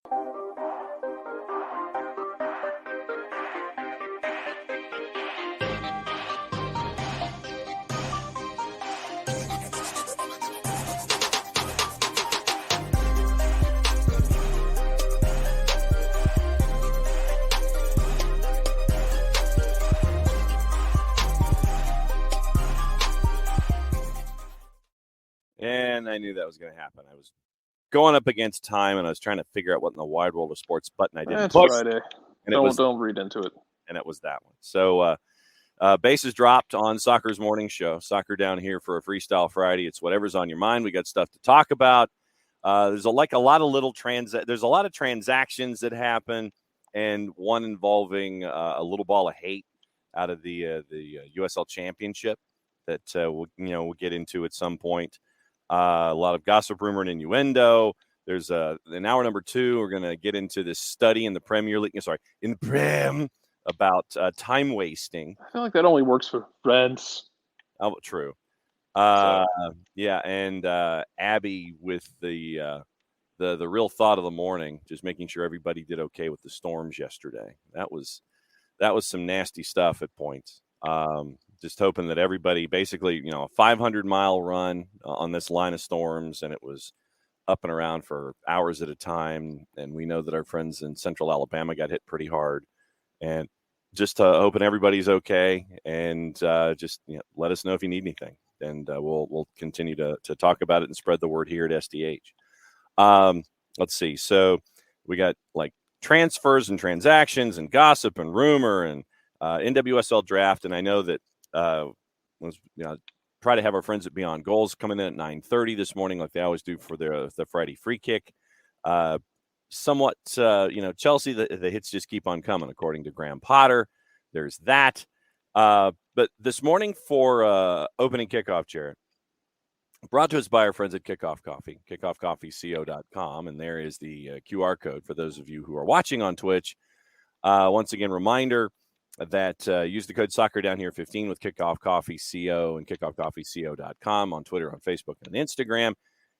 And I knew that was going to happen. I was going up against time, and I was trying to figure out what in the wide world of sports button I didn't push. Friday. And don't read into it. And it was that one. So bases dropped on Soccer's morning show. Soccer Down Here for a Freestyle Friday. It's whatever's on your mind. We got stuff to talk about. There's a lot of transactions that happen, and one involving a little ball of hate out of the USL Championship that we'll get into at some point. A lot of gossip, rumor, and innuendo. There's in hour number 2, we're going to get into this study in the Premier League. In the Prem about time wasting. I feel like that only works for friends. Oh, true. Yeah, and Abby with the real thought of the morning, just making sure everybody did okay with the storms yesterday. That was some nasty stuff at points. Just hoping that everybody, basically, a 500-mile run on this line of storms, and it was up and around for hours at a time. And we know that our friends in Central Alabama got hit pretty hard. And just hoping everybody's okay, and just let us know if you need anything, and we'll continue to talk about it and spread the word here at SDH. Let's see. So we got like transfers and transactions and gossip and rumor and NWSL Draft, and I know that try to have our friends at Beyond Goals coming in at 9:30 this morning, like they always do for the Friday free kick. Somewhat, Chelsea, the hits just keep on coming, according to Graham Potter. There's that. But this morning for opening kickoff, Jarrett, brought to us by our friends at Kickoff Coffee, kickoffcoffeeco.com, and there is the QR code for those of you who are watching on Twitch. Once again, reminder that use the code Soccer Down Here 15 with Kickoff Coffee CO and kickoffcoffeeco.com on Twitter, on Facebook, and Instagram.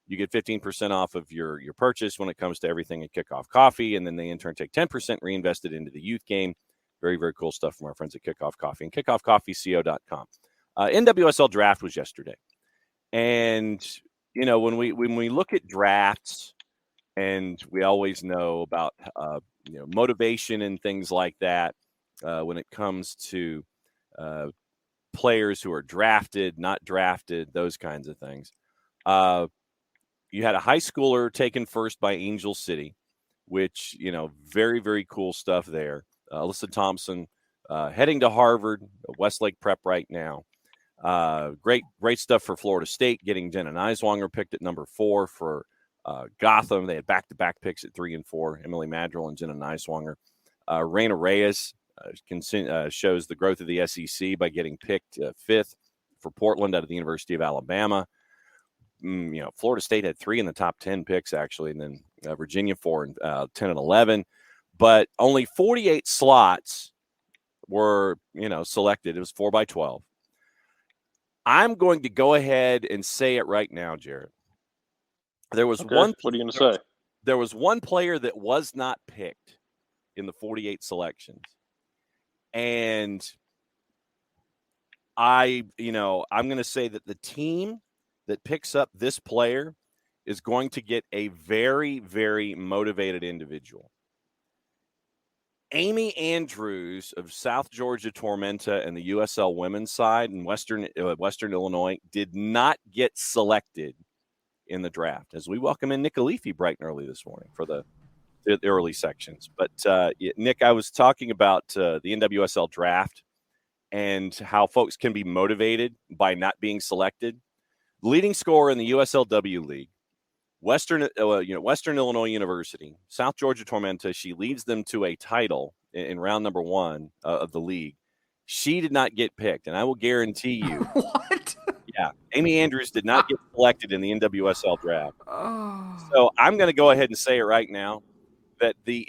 You get 15% off of your purchase when it comes to everything at Kickoff Coffee, and then they in turn take 10% reinvested into the youth game. Very, very cool stuff from our friends at Kickoff Coffee and kickoffcoffeeco.com. NWSL Draft was yesterday. And, when we look at drafts, and we always know about, motivation and things like that, when it comes to players who are drafted, not drafted, those kinds of things. You had a high schooler taken first by Angel City, which, very, very cool stuff there. Alyssa Thompson heading to Harvard, Westlake Prep right now. Great stuff for Florida State, getting Jenna Neiswanger picked at number 4 for Gotham. They had back-to-back picks at 3 and 4, Emily Madrill and Jenna Neiswanger. Reina Reyes shows the growth of the SEC by getting picked 5th for Portland out of the University of Alabama. Florida State had 3 in the top 10 picks, actually, and then Virginia 4 and 10 and 11. But only 48 slots were, selected. It was 4 by 12. I'm going to go ahead and say it right now, Jarrett. There was one. What are you going to say? There was one player that was not picked in the 48 selections, and I'm going to say that the team that picks up this player is going to get a very, very motivated individual. Amy Andrews of South Georgia Tormenta and the USL women's side in Western Illinois did not get selected in the draft, as we welcome in Nick Alifi bright and early this morning for the early sections. But Nick, I was talking about the NWSL draft and how folks can be motivated by not being selected. Leading scorer in the USLW League, Western Illinois University, South Georgia Tormenta. She leads them to a title in round number 1 of the league. She did not get picked, and I will guarantee you. What? Yeah, Amy Andrews did not get selected in the NWSL draft. Oh. So I'm going to go ahead and say it right now that the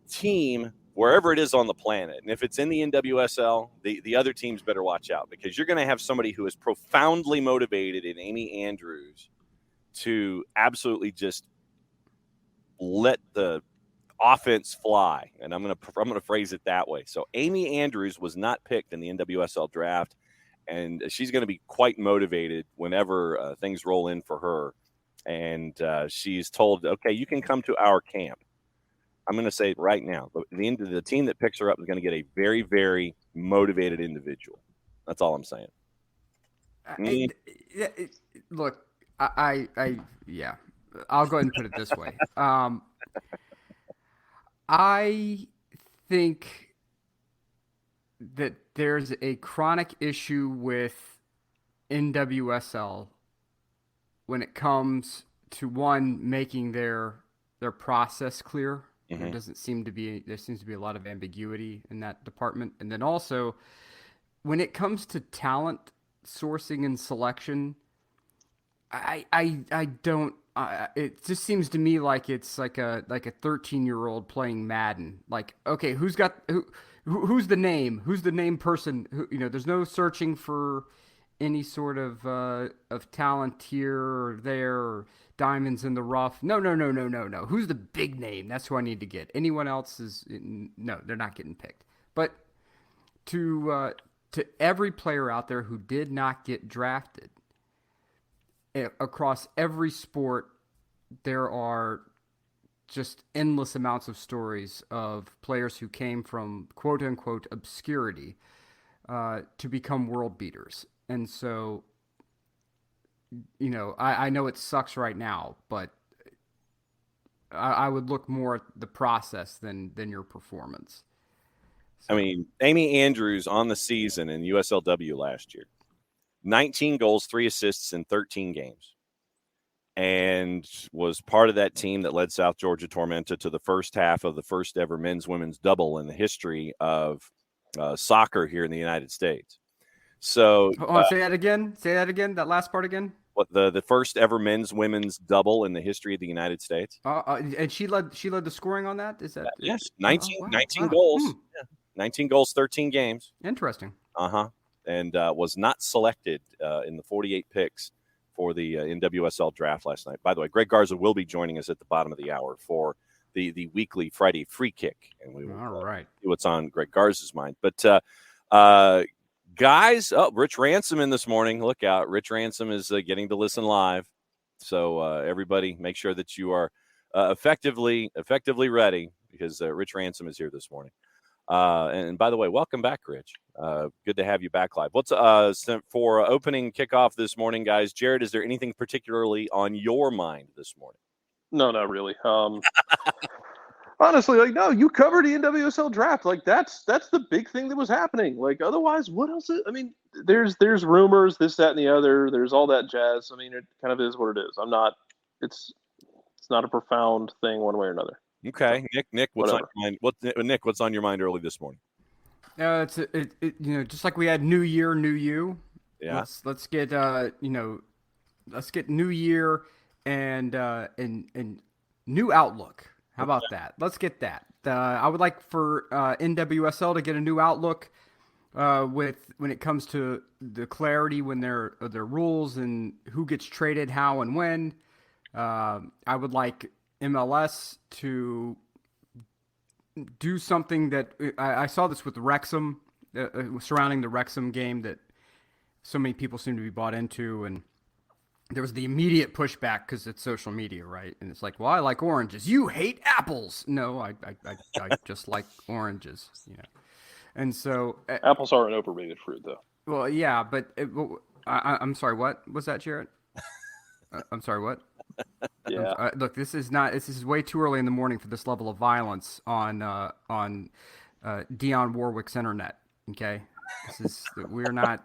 team, wherever it is on the planet, and if it's in the NWSL, the other teams better watch out, because you're going to have somebody who is profoundly motivated in Amy Andrews to absolutely just let the offense fly, and I'm gonna phrase it that way. So Amy Andrews was not picked in the NWSL draft, and she's going to be quite motivated whenever things roll in for her. And she's told, okay, you can come to our camp. I'm going to say it right now. The team that picks her up is going to get a very, very motivated individual. That's all I'm saying. Look, yeah, I'll go ahead and put it this way. I think that there's a chronic issue with NWSL when it comes to making their process clear. Mm-hmm. There seems to be a lot of ambiguity in that department. And then also when it comes to talent sourcing and selection, I don't. It just seems to me like it's like a 13-year-old playing Madden. Like, okay, who's the name? Who's the name person? There's no searching for any sort of talent here or there or diamonds in the rough. No. Who's the big name? That's who I need to get. Anyone else no, they're not getting picked. But to every player out there who did not get drafted, across every sport, there are just endless amounts of stories of players who came from quote unquote obscurity to become world beaters. And so, I know it sucks right now, but I would look more at the process than your performance. So. I mean, Amy Andrews on the season in USLW last year. 19 goals, 3 assists in 13 games, and was part of that team that led South Georgia Tormenta to the first half of the first ever men's-women's double in the history of soccer here in the United States. So, say that again. Say that again. That last part again. What the first ever men's-women's double in the history of the United States? And she led the scoring on that. Is that yes? 19 goals. Yeah. 19 goals, 13 games. Interesting. And was not selected in the 48 picks for the NWSL draft last night. By the way, Greg Garza will be joining us at the bottom of the hour for the weekly Friday free kick, and we will see what's on Greg Garza's mind. But guys, Rich Ransom in this morning. Look out. Rich Ransom is getting to listen live. So everybody make sure that you are effectively ready, because Rich Ransom is here this morning. And by the way, welcome back, Rich. Good to have you back live. What's for opening kickoff this morning, guys? Jarrett, is there anything particularly on your mind this morning? No, not really. Honestly, no, you covered the NWSL draft. That's the big thing that was happening. Otherwise, what else? There's rumors, this, that, and the other. There's all that jazz. I mean, it kind of is what it is. It's not a profound thing one way or another. Okay, Nick, what's on your mind? What's on your mind early this morning? It's just like we had New Year, New You. Yeah. Let's get New Year and new outlook. How about that? Let's get that. I would like for NWSL to get a new outlook when it comes to the clarity when their rules and who gets traded, how and when. I would like MLS to do something that I saw this with Wrexham, surrounding the Wrexham game that so many people seem to be bought into, and there was the immediate pushback because it's social media, right? And it's like, well, I like oranges. You hate apples. No, I just like oranges, And so apples are an overrated fruit, though. Well, yeah, but I'm sorry. What was that, Jarrett? I'm sorry. What? Yeah. Look, this is way too early in the morning for this level of violence on Dionne Warwick's internet. Okay, we're not.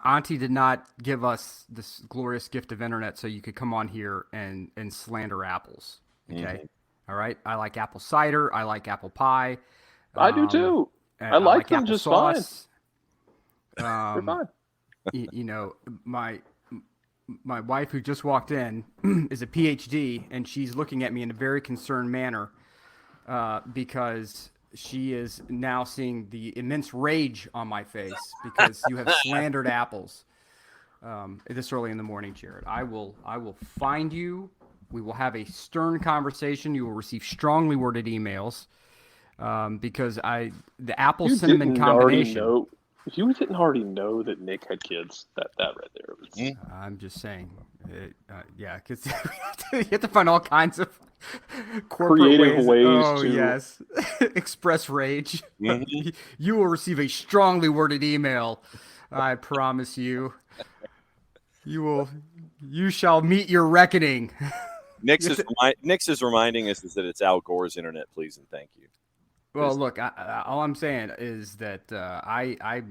Auntie did not give us this glorious gift of internet so you could come on here and slander apples. Okay, mm-hmm. All right. I like apple cider. I like apple pie. I do too. I like them just sauce. Fine. They're fine. My wife, who just walked in, is a PhD, and she's looking at me in a very concerned manner because she is now seeing the immense rage on my face because you have slandered apples this early in the morning, Jarrett. I will find you We will have a stern conversation. You will receive strongly worded emails because the apple cinnamon combination. If you didn't already know that Nick had kids, that right there was. I'm just saying, yeah, because you have to find all kinds of corporate creative ways oh, to yes, express rage. Mhm. You will receive a strongly worded email. I promise you. You shall meet your reckoning. Nix is reminding us is that it's Al Gore's internet, please and thank you. Well, look, all I'm saying is that I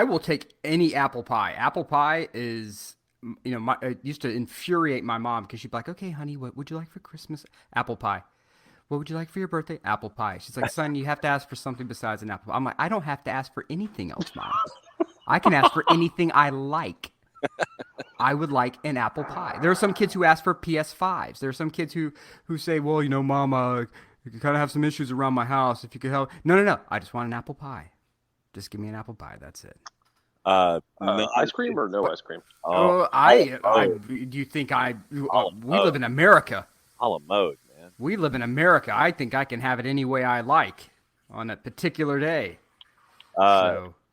will take any apple pie. Apple pie is, it used to infuriate my mom because she'd be like, "Okay, honey, what would you like for Christmas? Apple pie. What would you like for your birthday? Apple pie." She's like, "Son, you have to ask for something besides an apple pie." I'm like, "I don't have to ask for anything else, Mom. I can ask for anything I like." I would like an apple pie. There are some kids who ask for PS5s. There are some kids who say, "Well, Mom, you kind of have some issues around my house. If you could help." No. I just want an apple pie. Just give me an apple pie. That's it. Ice cream or no ice cream? Do you think we live in America? A la mode, man. We live in America. I think I can have it any way I like on a particular day.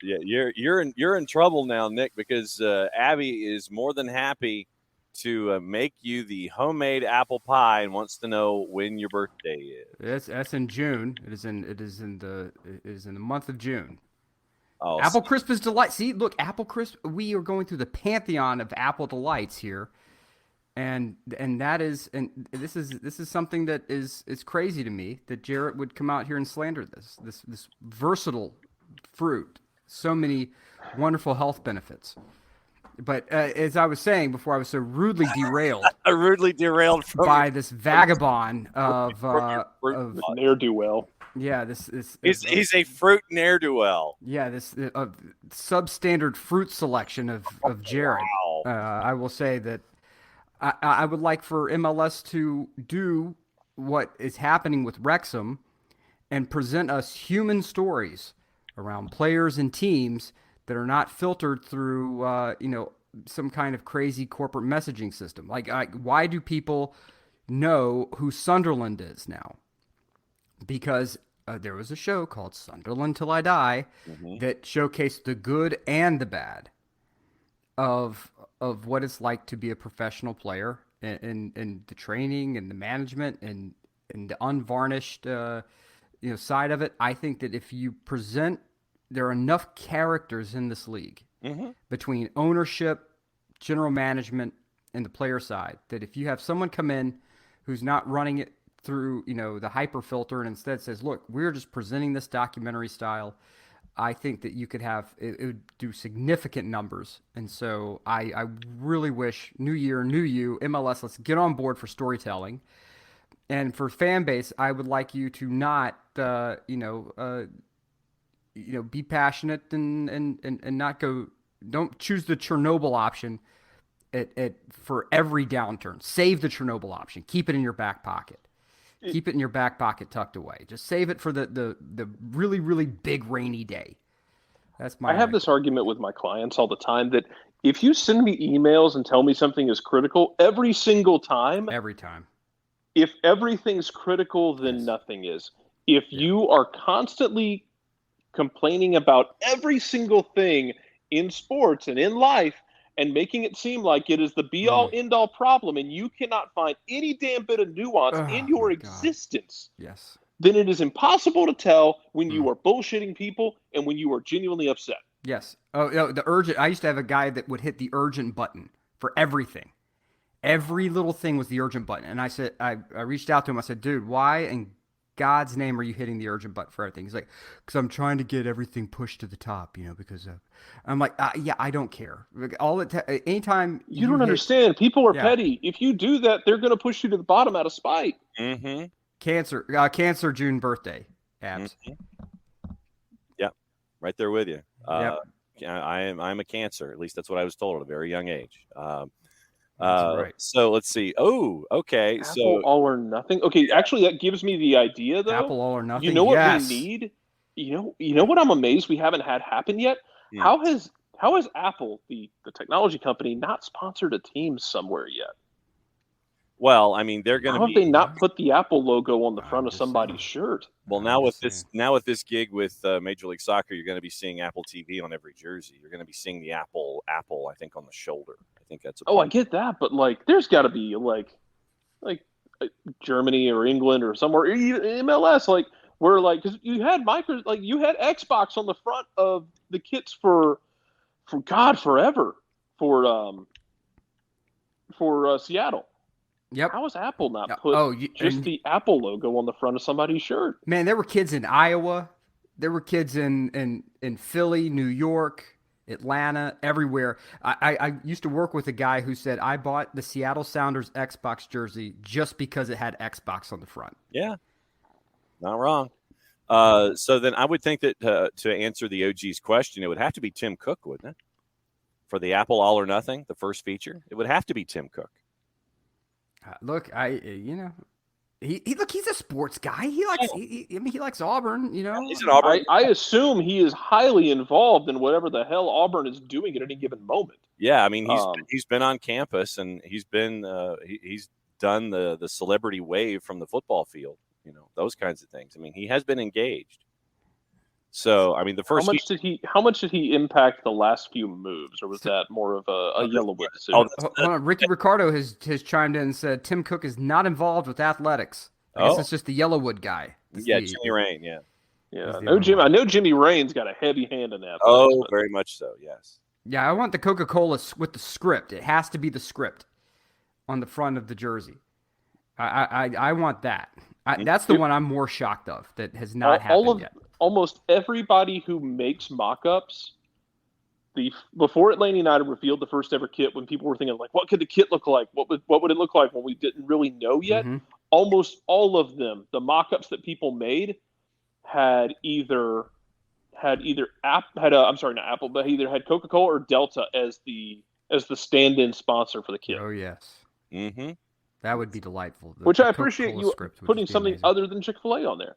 Yeah, you're in trouble now, Nick, because Abby is more than happy to make you the homemade apple pie and wants to know when your birthday is. That's in June. It is in the month of June. Oh, Apple Crisp is delight. See, look, Apple Crisp. We are going through the pantheon of apple delights here, and this is something that is crazy to me that Jarrett would come out here and slander this versatile fruit. So many wonderful health benefits. But as I was saying before, I was so rudely derailed. By this vagabond of ne'er-do-well. Yeah, he's a fruit ne'er-do-well. Yeah, this substandard fruit selection of Jarrett. Wow. I will say that I would like for MLS to do what is happening with Wrexham and present us human stories around players and teams that are not filtered through, some kind of crazy corporate messaging system. Like, why do people know who Sunderland is now? Because there was a show called Sunderland Till I Die that showcased the good and the bad of what it's like to be a professional player and the training and the management and the unvarnished side of it. I think that if you present, there are enough characters in this league between ownership, general management, and the player side that if you have someone come in who's not running it through the hyper filter and instead says, "Look, we're just presenting this documentary style," I think that you could have it would do significant numbers. And so I really wish, new year, new you, MLS, let's get on board for storytelling. And for fan base, I would like you to not be passionate and not go. Don't choose the Chernobyl option for every downturn. Save the Chernobyl option. Keep it in your back pocket. Keep it in your back pocket, tucked away. Just save it for the really, really big rainy day. That's my. I have this argument with my clients all the time that if you send me emails and tell me something is critical every single time, if everything's critical, then nothing is. If you are constantly complaining about every single thing in sports and in life and making it seem like it is the be-all, end-all problem and you cannot find any damn bit of nuance in your existence, then it is impossible to tell when you are bullshitting people and when you are genuinely upset. Yes. Oh, the urgent. I used to have a guy that would hit the urgent button for everything. Every little thing was the urgent button. And I said, I reached out to him. I said, "Dude, why in God's name are you hitting the urgent button for everything?" He's like, "Because I'm trying to get everything pushed to the top, because I'm like, yeah, I don't care. Anytime you don't understand. People are petty. If you do that, they're going to push you to the bottom out of spite. Cancer June birthday, Abs. Yep, right there with you. I'm a Cancer. At least that's what I was told at a very young age. Right. So let's see. Oh, okay. Apple all or nothing. Okay, actually, that gives me the idea, though. Apple all or nothing. You know what we need? You know what I'm amazed we haven't had happen yet? How has Apple, the technology company, not sponsored a team somewhere yet? Well, I mean, they're going to How have they be. not put the Apple logo on the front I'm of just somebody's saying. shirt? Well, now with this gig with Major League Soccer, you're going to be seeing Apple TV on every jersey. You're going to be seeing the Apple, I think, on the shoulder. I think that's a Oh, I part. get that, but like, there's got to be like Germany or England or somewhere, even MLS, like where like because you had you had Xbox on the front of the kits for God forever for Seattle. Yep. How has Apple not Yeah. put Oh, just the Apple logo on the front of somebody's shirt? man, there were kids in Iowa. There were kids in Philly, New York, Atlanta, everywhere. I used to work with a guy who said, I bought the Seattle Sounders Xbox jersey just because it had Xbox on the front. Yeah, not wrong. So then I would think that to answer the OG's question, it would have to be Tim Cook, wouldn't it? For the Apple All or Nothing, the first feature, it would have to be Tim Cook. Look, he's a sports guy. He likes, he likes Auburn. You know, He's an Auburn. I assume he is highly involved in whatever the hell Auburn is doing at any given moment. Yeah, I mean he's been on campus and he's done the celebrity wave from the football field. You know, those kinds of things. I mean, he has been engaged. So, I mean, the first how much did he impact the last few moves, or was that more of a Yellowwood decision? Hold on. Ricky Ricardo has chimed in and said Tim Cook is not involved with athletics. I guess it's just the Yellowwood guy. Jimmy Rain, yeah. Yeah, I know Jimmy Rain's got a heavy hand in that. Very much so, yes. Yeah, I want the Coca-Cola with the script. It has to be the script on the front of the jersey. I want that. That's the one I'm more shocked of that has not happened yet. Almost everybody who makes mock-ups, before Atlanta United revealed the first ever kit, when people were thinking like, what could the kit look like? What would it look like when we didn't really know yet? Mm-hmm. Almost all of them, the mock-ups that people made, had either Coca-Cola or Delta as the stand-in sponsor for the kit. Oh yes. Mm-hmm. That would be delightful. Which I appreciate you putting something amazing. Other than Chick-fil-A on there.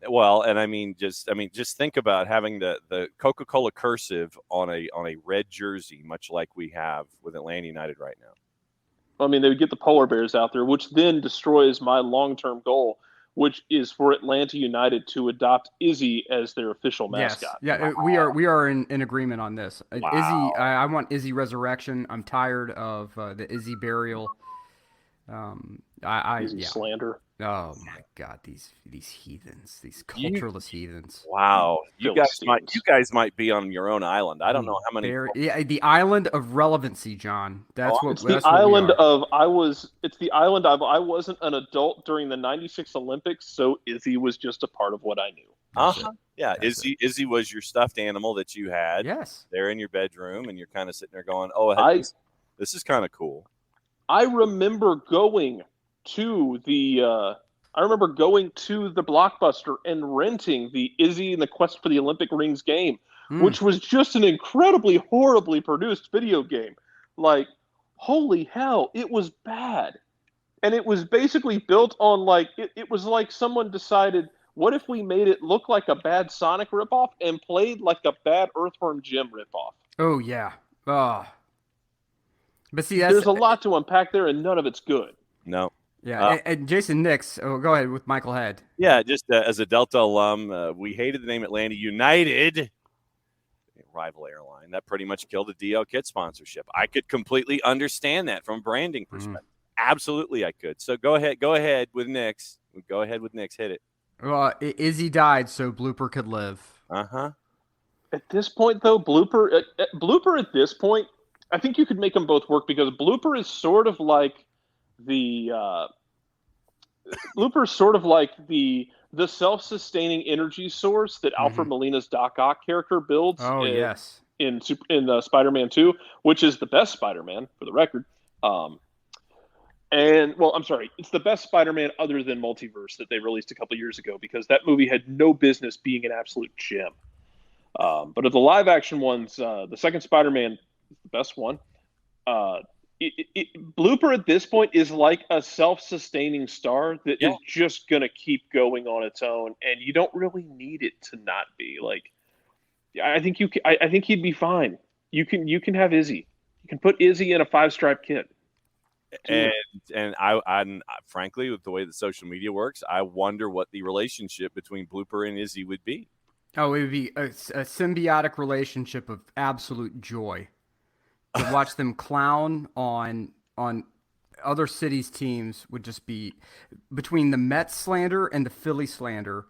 Well, and I mean, just think about having the Coca-Cola cursive on a red jersey, much like we have with Atlanta United right now. I mean, they would get the polar bears out there, which then destroys my long-term goal, which is for Atlanta United to adopt Izzy as their official mascot. Yes. Yeah, wow. we are in agreement on this. Wow. Izzy, I want Izzy resurrection. I'm tired of the Izzy burial. Izzy slander. Oh my God, these heathens, these cultureless heathens. Wow, you guys might be on your own island. I don't know how many. The island of relevancy, John. It's the island of I wasn't an adult during the '96 Olympics, so Izzy was just a part of what I knew. Yeah, Izzy was your stuffed animal that you had. Yes. There in your bedroom, and you're kind of sitting there going, "Oh, this is kind of cool." I remember going to the Blockbuster and renting the Izzy and the Quest for the Olympic Rings game, which was just an incredibly horribly produced video game. Like, holy hell, it was bad. And it was basically built on it was like someone decided, what if we made it look like a bad Sonic ripoff and played like a bad Earthworm Jim ripoff? Oh yeah. But see, there's a lot to unpack there, and none of it's good. No. Yeah, and Jason Nix. Oh, go ahead with Michael Head. Yeah, just as a Delta alum, we hated the name Atlanta United, rival airline. That pretty much killed the DL Kit sponsorship. I could completely understand that from a branding perspective. Absolutely, I could. So go ahead with Nix. Hit it. Well, Izzy died so Blooper could live. At this point, though, Blooper at this point, I think you could make them both work because Blooper is sort of like the self-sustaining energy source that Alfred Molina's Doc Ock character builds. Oh, yes. In Spider-Man 2, which is the best Spider-Man for the record. It's the best Spider-Man other than Multiverse that they released a couple years ago because that movie had no business being an absolute gem. But of the live-action ones, the second Spider-Man is the best one. Blooper at this point is like a self-sustaining star that is just going to keep going on its own, and you don't really need it to not be. Like, I think he'd be fine. You can have Izzy. You can put Izzy in a 5-stripe kit. And I'm frankly, with the way that social media works, I wonder what the relationship between Blooper and Izzy would be. Oh, it would be a symbiotic relationship of absolute joy to watch them clown on other cities' teams. Would just be between the Mets slander and the Philly slander.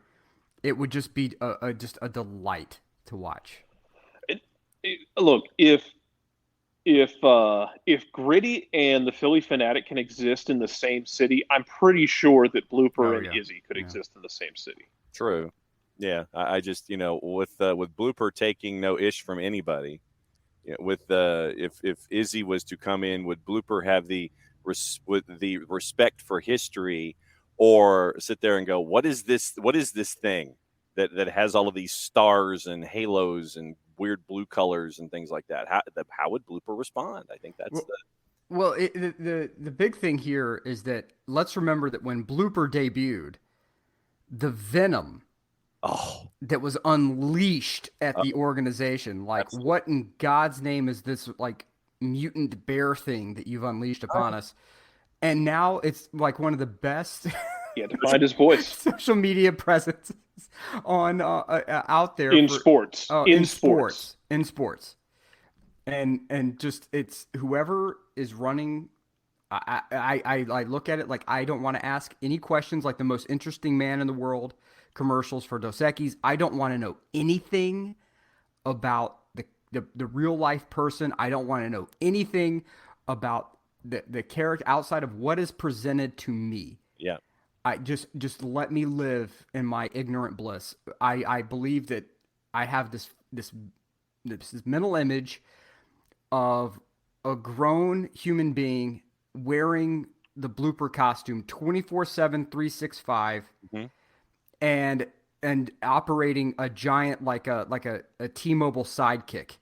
It would just be just a delight to watch. Look, if Gritty and the Philly Fanatic can exist in the same city, I'm pretty sure that Blooper and Izzy could exist in the same city. True. Yeah, I just with Blooper taking no ish from anybody, with if Izzy was to come in, would Blooper have the respect for history, or sit there and go, what is this thing that has all of these stars and halos and weird blue colors and things like that? How would Blooper respond? I think that's the big thing here is that let's remember that when Blooper debuted, the venom that was unleashed at the organization, like absolutely. What in God's name is this like mutant bear thing that you've unleashed upon us? And now it's like one of the best to find his voice social media presences on out there in sports. And just it's whoever is running. I look at it like I don't want to ask any questions like the most interesting man in the world commercials for Dos Equis. I don't want to know anything about the real life person. I don't want to know anything about the character outside of what is presented to me. Yeah. I just let me live in my ignorant bliss. I believe that I have this mental image of a grown human being wearing the Blooper costume 24/7, 365, and operating a giant like a T-Mobile sidekick,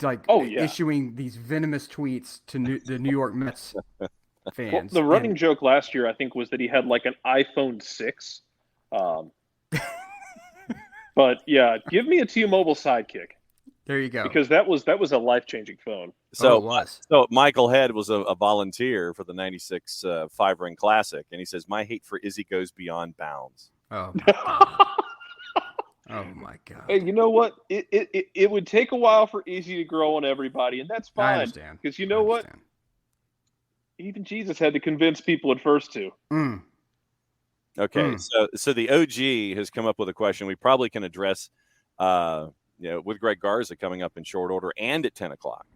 like issuing these venomous tweets to the New York Mets fans. Well, the running joke last year, I think, was that he had like an iPhone 6. But yeah, give me a T-Mobile sidekick. There you go. Because that was a life-changing phone. So it was. So Michael Head was a volunteer for the 96 5-ring Classic, and he says, my hate for Izzy goes beyond bounds. Oh, my God. Oh, my God. Hey, you know what? It would take a while for Izzy to grow on everybody, and that's fine. I understand. Because you know what? Even Jesus had to convince people at first to. Okay, so the OG has come up with a question we probably can address with Greg Garza coming up in short order and at 10 o'clock.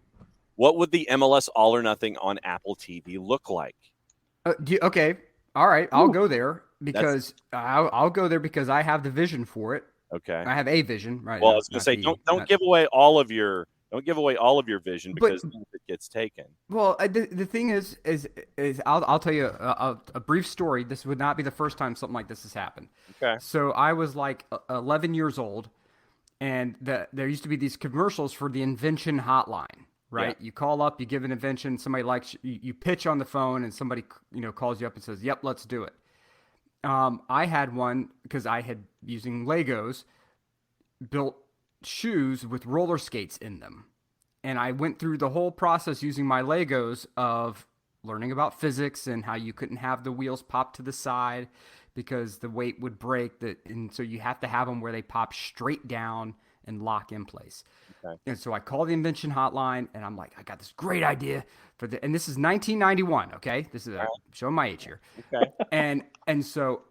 What would the MLS All or Nothing on Apple TV look like? Okay. All right. I'll go there because I'll go there because I have the vision for it. Okay. I have a vision, right? Well, I was going to say, don't give away all of your vision because it gets taken. Well, the thing is I'll tell you a brief story. This would not be the first time something like this has happened. Okay. So I was like 11 years old, and there used to be these commercials for the invention hotline. Right, you call up, you give an invention, somebody likes you pitch on the phone, and somebody calls you up and says, "Yep, let's do it." I had one because I had using Legos built shoes with roller skates in them, and I went through the whole process using my Legos of learning about physics and how you couldn't have the wheels pop to the side because the weight would break. And so you have to have them where they pop straight down and lock in place. Okay. And so I call the invention hotline, and I'm like, I got this great idea and this is 1991. Okay, this is showing my age here. Okay, and so,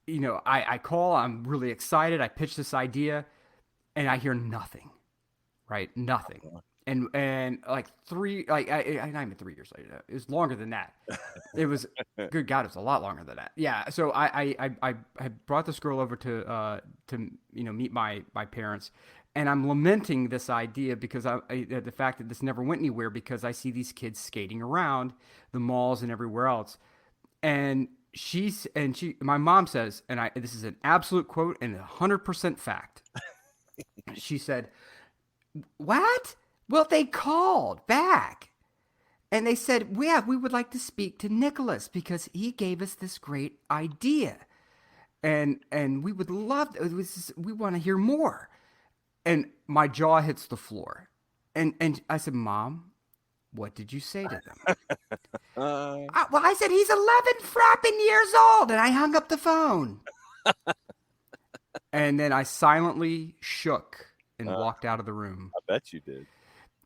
I call. I'm really excited. I pitch this idea, and I hear nothing. Right, nothing. And like not even 3 years later. It was longer than that. It was good God, it was a lot longer than that. Yeah. So I brought this girl over to meet my parents, and I'm lamenting this idea because the fact that this never went anywhere because I see these kids skating around the malls and everywhere else, and my mom says, and this is an absolute quote and 100% fact. She said, "What? Well, they called back and they said, we would like to speak to Nicholas because he gave us this great idea. And we would love, we want to hear more." And my jaw hits the floor. And I said, "Mom, What did you say to them? Uh, Well, I said he's 11 frapping years old, and I hung up the phone. And then I silently shook and walked out of the room. I bet you did.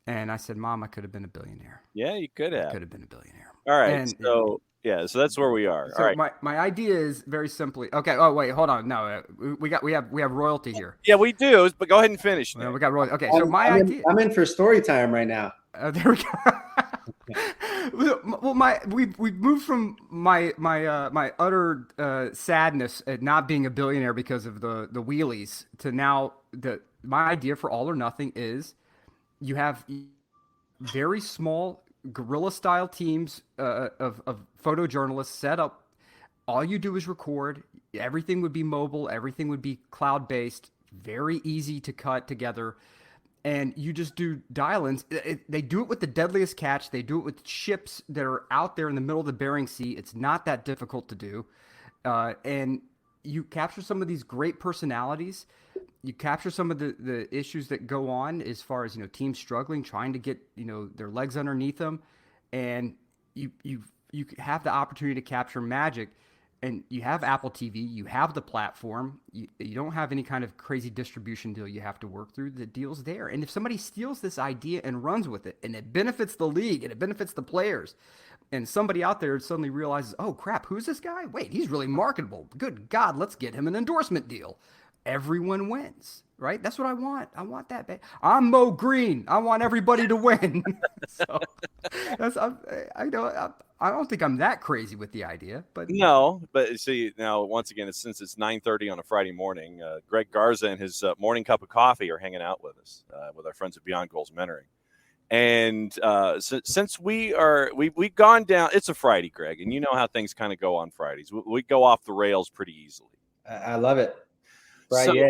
And I said, Mom, I could have been a billionaire. Yeah, you could I have. could have been a billionaire. All right. And, So that's where we are. So all right. my idea is very simply. Okay. Oh wait, hold on. No, we have royalty here. Yeah, we do. But go ahead and finish. Well, we got royalty. Okay. So my idea. I'm in for story time right now. There we go. Well, we moved from my utter sadness at not being a billionaire because of the wheelies to now my idea for All or Nothing is you have very small guerrilla style teams of photojournalists set up. All you do is record. Everything would be mobile. Everything would be cloud based. Very easy to cut together. And you just do dial-ins. They do it with the deadliest catch. They do it with ships that are out there in the middle of the Bering Sea. It's not that difficult to do. And you capture some of these great personalities. You capture some of the issues that go on as far as, teams struggling, trying to get, their legs underneath them. And you have the opportunity to capture magic. And you have Apple TV, you have the platform, you don't have any kind of crazy distribution deal you have to work through. The deal's there. And if somebody steals this idea and runs with it, and it benefits the league, and it benefits the players, and somebody out there suddenly realizes, oh, crap, who's this guy? Wait, he's really marketable. Good God, let's get him an endorsement deal. Everyone wins, right? That's what I want. I want that. I'm Mo Green. I want everybody to win. So I don't think I'm that crazy with the idea, but no. But see, now once again, since it's 9:30 on a Friday morning, Greg Garza and his morning cup of coffee are hanging out with us, with our friends at Beyond Goals Mentoring. And since we've gone down, it's a Friday, Greg, and you know how things kind of go on Fridays. We go off the rails pretty easily. I love it. Friday. So,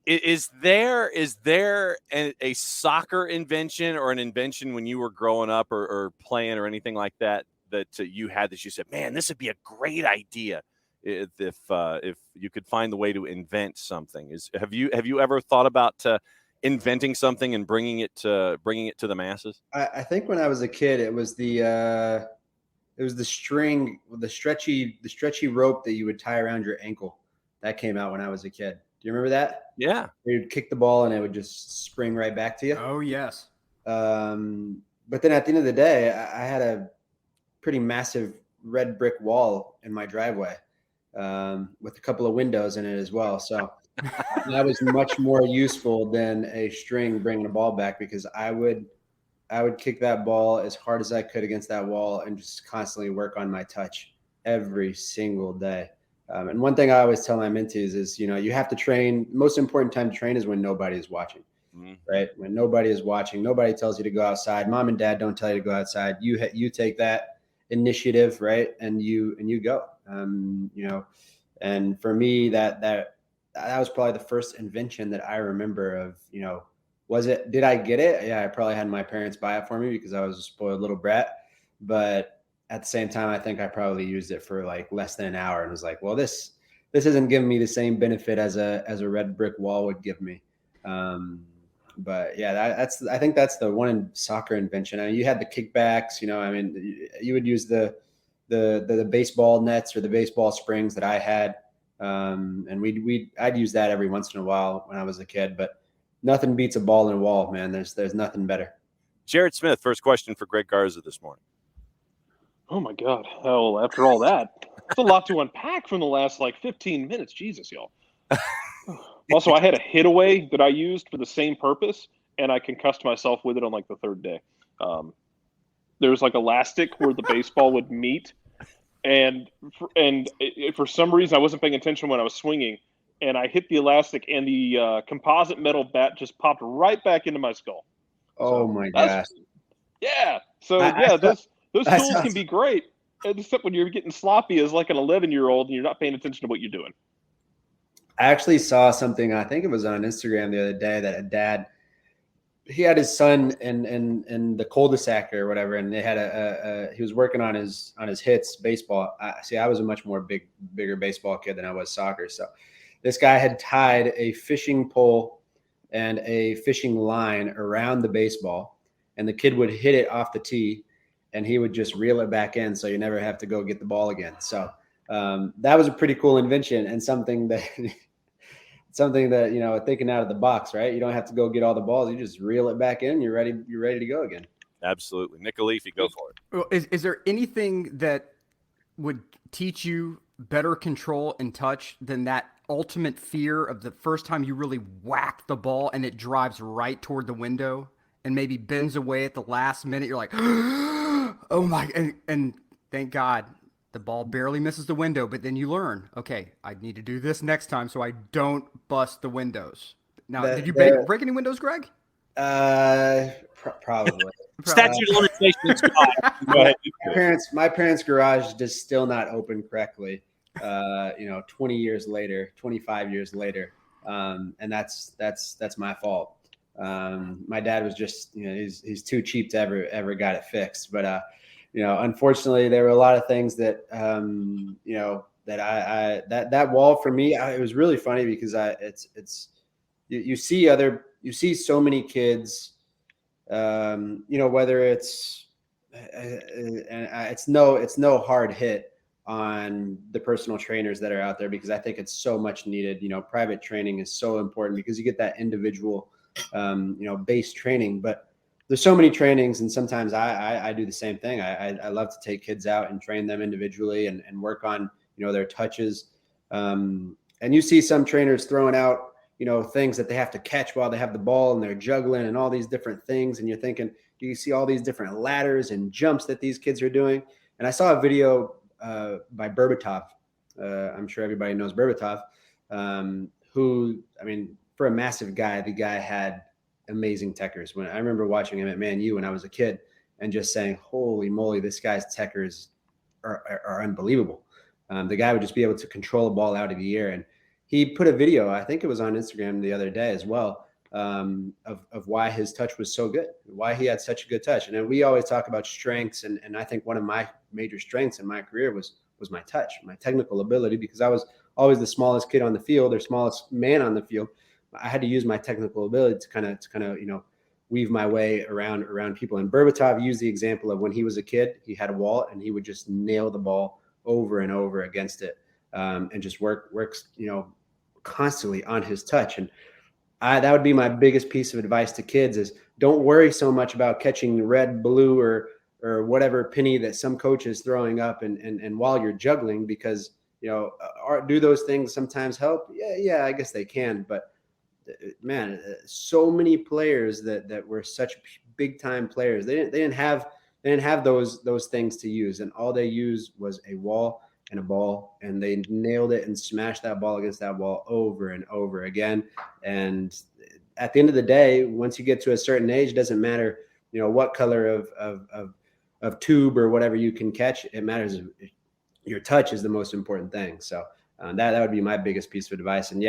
is there a soccer invention or an invention when you were growing up or playing or anything like that you had that you said, man, this would be a great idea if you could find the way to invent something? Have you ever thought about inventing something and bringing it to the masses? I think when I was a kid, it was the string, the stretchy rope that you would tie around your ankle. That came out when I was a kid. Do you remember that? Yeah. You'd kick the ball and it would just spring right back to you. Oh, yes. But then at the end of the day, I had a pretty massive red brick wall in my driveway with a couple of windows in it as well. So that was much more useful than a string bringing a ball back, because I would kick that ball as hard as I could against that wall and just constantly work on my touch every single day. And one thing I always tell my mentees is, you have to train. The most important time to train is when nobody is watching, right? When nobody is watching, nobody tells you to go outside. Mom and dad don't tell you to go outside. You take that initiative, right? And you go, and for me, that was probably the first invention that I remember of, did I get it? Yeah, I probably had my parents buy it for me because I was a spoiled little brat, but at the same time, I think I probably used it for like less than an hour and was like, well, this isn't giving me the same benefit as a red brick wall would give me. But yeah, I think that's the one soccer invention. I mean, you had the kickbacks, you would use the baseball nets or the baseball springs that I had. And I'd use that every once in a while when I was a kid, but nothing beats a ball in a wall, man. There's nothing better. Jarrett Smith, first question for Greg Garza this morning. Oh my God. Well, after all that, it's a lot to unpack from the last 15 minutes. Jesus, y'all. Also, I had a hitaway that I used for the same purpose, and I concussed myself with it on the third day. There was elastic where the baseball would meet, and for some reason I wasn't paying attention when I was swinging, and I hit the elastic, and the composite metal bat just popped right back into my skull. Oh my gosh! Yeah. So those tools can be great, except when you're getting sloppy as an 11-year-old and you're not paying attention to what you're doing. I actually saw something, I think it was on Instagram the other day, that a dad, he had his son in the cul-de-sac or whatever, and they had he was working on his hits baseball. I was a much more bigger baseball kid than I was soccer. So this guy had tied a fishing pole and a fishing line around the baseball, and the kid would hit it off the tee, and he would just reel it back in, so you never have to go get the ball again. So that was a pretty cool invention, and something that thinking out of the box, right? You don't have to go get all the balls; you just reel it back in. You're ready to go again. Absolutely, Nick Leafy, go for it. Well, is there anything that would teach you better control and touch than that ultimate fear of the first time you really whack the ball and it drives right toward the window and maybe bends away at the last minute? You're like, oh my, and thank God the ball barely misses the window, but then you learn, okay, I need to do this next time so I don't bust the windows. Now, did you break any windows, Greg? Probably. Statute of limitations. Go ahead. My parents' garage does still not open correctly. 20 years later, 25 years later, and that's my fault. My dad was just, he's too cheap to ever got it fixed. But unfortunately, there were a lot of things that that wall for me, it was really funny because you see so many kids. Whether it's no hard hit on the personal trainers that are out there, because I think it's so much needed. Private training is so important because you get that individual, base training. But there's so many trainings, and sometimes I do the same thing. I love to take kids out and train them individually and work on their touches. And you see some trainers throwing out things that they have to catch while they have the ball, and they're juggling and all these different things. And you're thinking, you see all these different ladders and jumps that these kids are doing. And I saw a video by Berbatov. I'm sure everybody knows Berbatov, who, for a massive guy, the guy had amazing techers. When I remember watching him at Man U when I was a kid and just saying, holy moly, this guy's techers are unbelievable. The guy would just be able to control a ball out of the air. And he put a video, I think it was on Instagram the other day as well, of why his touch was so good, why he had such a good touch. And then we always talk about strengths. And I think one of my major strengths in my career was my touch, my technical ability, because I was always the smallest kid on the field or smallest man on the field. I had to use my technical ability to kind of weave my way around people. And Berbatov used the example of when he was a kid, he had a wall and he would just nail the ball over and over against it. And just works, constantly on his touch. And that would be my biggest piece of advice to kids is don't worry so much about catching red, blue, or whatever penny that some coach is throwing up. And while you're juggling, because, do those things sometimes help? Yeah, I guess they can. But man, so many players that were such big time players, they didn't have those things to use. And all they used was a wall and a ball, and they nailed it and smashed that ball against that wall over and over again. And at the end of the day, once you get to a certain age, it doesn't matter, what color of tube or whatever you can catch. It matters. Your touch is the most important thing. So that would be my biggest piece of advice. And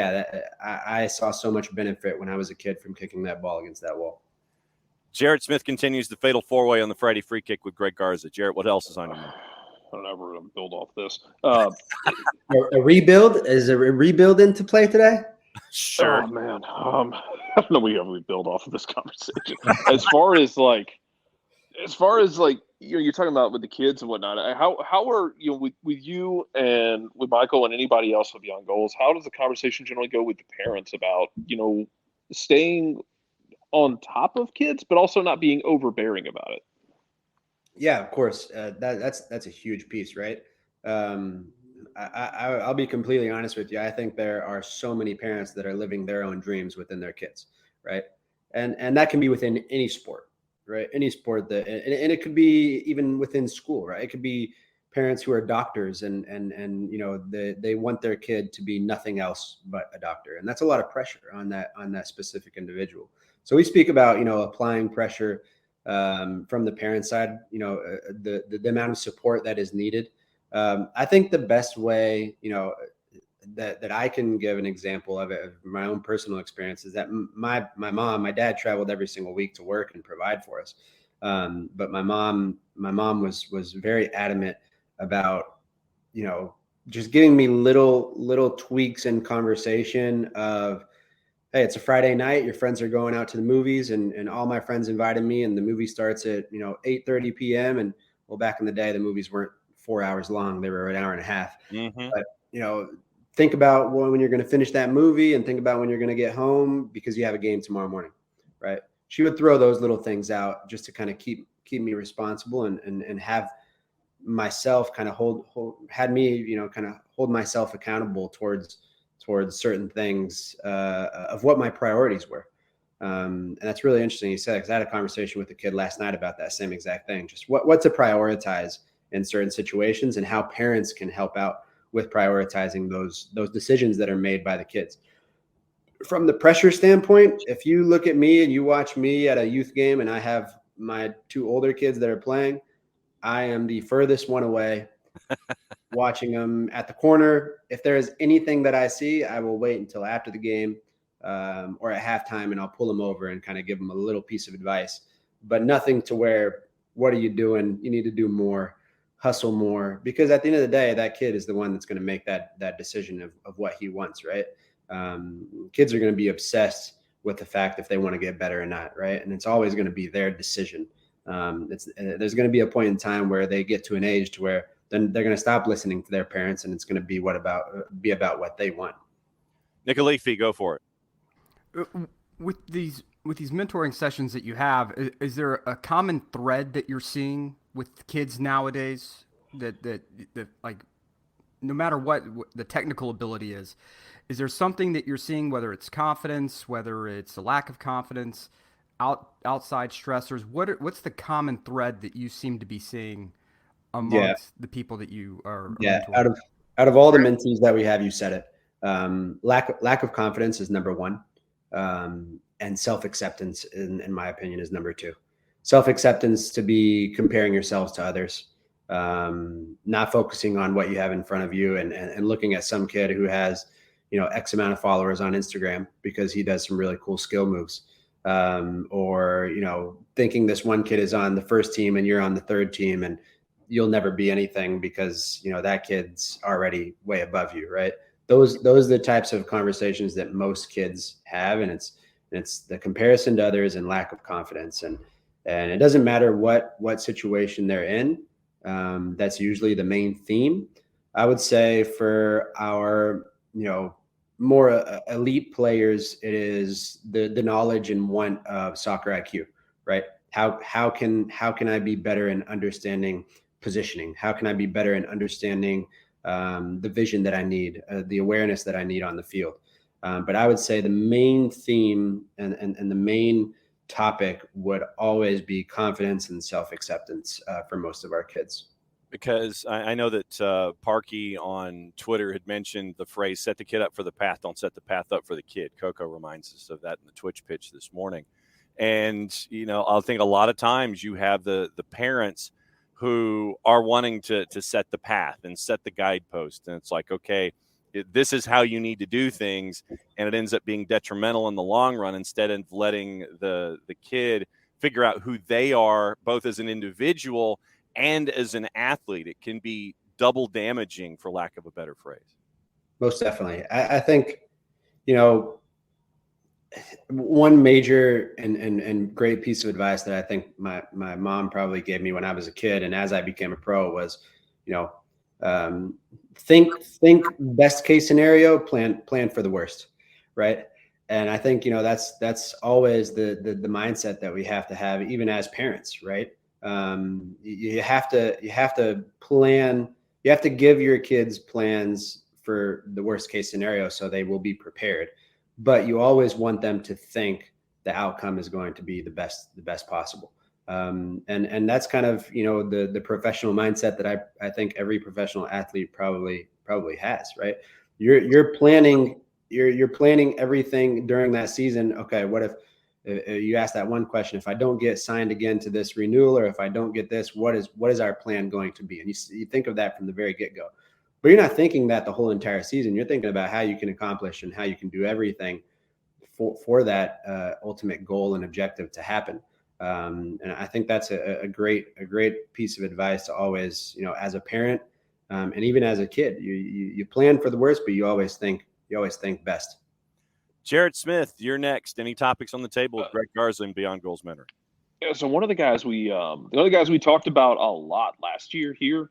I saw so much benefit when I was a kid from kicking that ball against that wall. Jarrett Smith continues the fatal four-way on the Friday free kick with Greg Garza. Jarrett, what else is on your mind? I don't know. We're going to build off this. A rebuild? Is a rebuild into play today? Sure. Oh, man. I don't know. We have to build off of this conversation. As far as you're talking about with the kids and whatnot, how are with you and with Michael and anybody else with Beyond Goals, how does the conversation generally go with the parents about staying on top of kids, but also not being overbearing about it? Yeah, of course. That's a huge piece, right? I'll be completely honest with you. I think there are so many parents that are living their own dreams within their kids, right? And that can be within any sport, right? Any sport and it could be even within school, right? It could be parents who are doctors and they want their kid to be nothing else but a doctor, and that's a lot of pressure on that specific individual. So we speak about applying pressure from the parent side, the amount of support that is needed. I think the best way, that I can give an example of it, of my own personal experience, is that my dad traveled every single week to work and provide for us. But my mom was very adamant about, just giving me little tweaks in conversation of, hey, it's a Friday night, your friends are going out to the movies, and all my friends invited me, and the movie starts at 8:30 p.m. And well, back in the day, the movies weren't 4 hours long; they were an hour and a half. Mm-hmm. But think about when you're going to finish that movie, and think about when you're going to get home because you have a game tomorrow morning, right? She would throw those little things out just to kind of keep me responsible and have myself kind of hold myself accountable towards certain things of what my priorities were. And that's really interesting. You said, because I had a conversation with a kid last night about that same exact thing, just what to prioritize in certain situations and how parents can help out with prioritizing those decisions that are made by the kids. From the pressure standpoint, if you look at me and you watch me at a youth game and I have my 2 older kids that are playing, I am the furthest one away watching them at the corner. If there is anything that I see, I will wait until after the game or at halftime, and I'll pull them over and kind of give them a little piece of advice, but nothing to where, what are you doing? You need to do more, hustle more, because at the end of the day, that kid is the one that's going to make that decision of what he wants, right? Kids are going to be obsessed with the fact if they want to get better or not, right? And it's always going to be their decision. There's going to be a point in time where they get to an age to where then they're going to stop listening to their parents, and it's going to be about what they want. Nick Alifi, go for it. With these mentoring sessions that you have, is there a common thread that you're seeing with kids nowadays that like, no matter what the technical ability is there something that you're seeing, whether it's confidence, whether it's a lack of confidence, outside stressors? What's the common thread that you seem to be seeing amongst the people that you are mentoring? Out of all the mentees that we have, you said it. Lack of confidence is number one, and self-acceptance, in my opinion, is number two. Self-acceptance to be comparing yourselves to others, not focusing on what you have in front of you, and looking at some kid who has X amount of followers on Instagram because he does some really cool skill moves, or thinking this one kid is on the first team and you're on the third team, and you'll never be anything because that kid's already way above you, right? Those are the types of conversations that most kids have, and it's the comparison to others and lack of confidence, and it doesn't matter what situation they're in. That's usually the main theme. I would say for our more elite players, it is the knowledge and want of soccer IQ, right? How can I be better in understanding positioning? How can I be better in understanding the vision that I need, the awareness that I need on the field? But I would say the main theme and the main topic would always be confidence and self-acceptance for most of our kids. Because I know that Parkey on Twitter had mentioned the phrase, set the kid up for the path, don't set the path up for the kid. Coco reminds us of that in the Twitch pitch this morning. And, I think a lot of times you have the parents who are wanting to set the path and set the guidepost. And it's like, okay, this is how you need to do things. And it ends up being detrimental in the long run, instead of letting the kid figure out who they are, both as an individual and as an athlete. It can be double damaging, for lack of a better phrase. Most definitely. I think, one major and great piece of advice that I think my mom probably gave me when I was a kid and as I became a pro was, think best case scenario, plan for the worst, right? And I think, that's always the mindset that we have to have, even as parents, right? You have to plan. You have to give your kids plans for the worst case scenario so they will be prepared. But you always want them to think the outcome is going to be the best possible. And that's kind of the professional mindset that I think every professional athlete probably has, right? You're planning everything during that season. Okay, what if you ask that one question, if I don't get signed again to this renewal, or if I don't get this, what is our plan going to be? And you think of that from the very get-go, but you're not thinking that the whole entire season. You're thinking about how you can accomplish and how you can do everything for that ultimate goal and objective to happen. And I think that's a great piece of advice to always, as a parent, and even as a kid, you plan for the worst, but you always think best. Jarrett Smith, you're next. Any topics on the table with Greg Garza and Beyond Goals mentor? Yeah, so one of the guys the other guys we talked about a lot last year here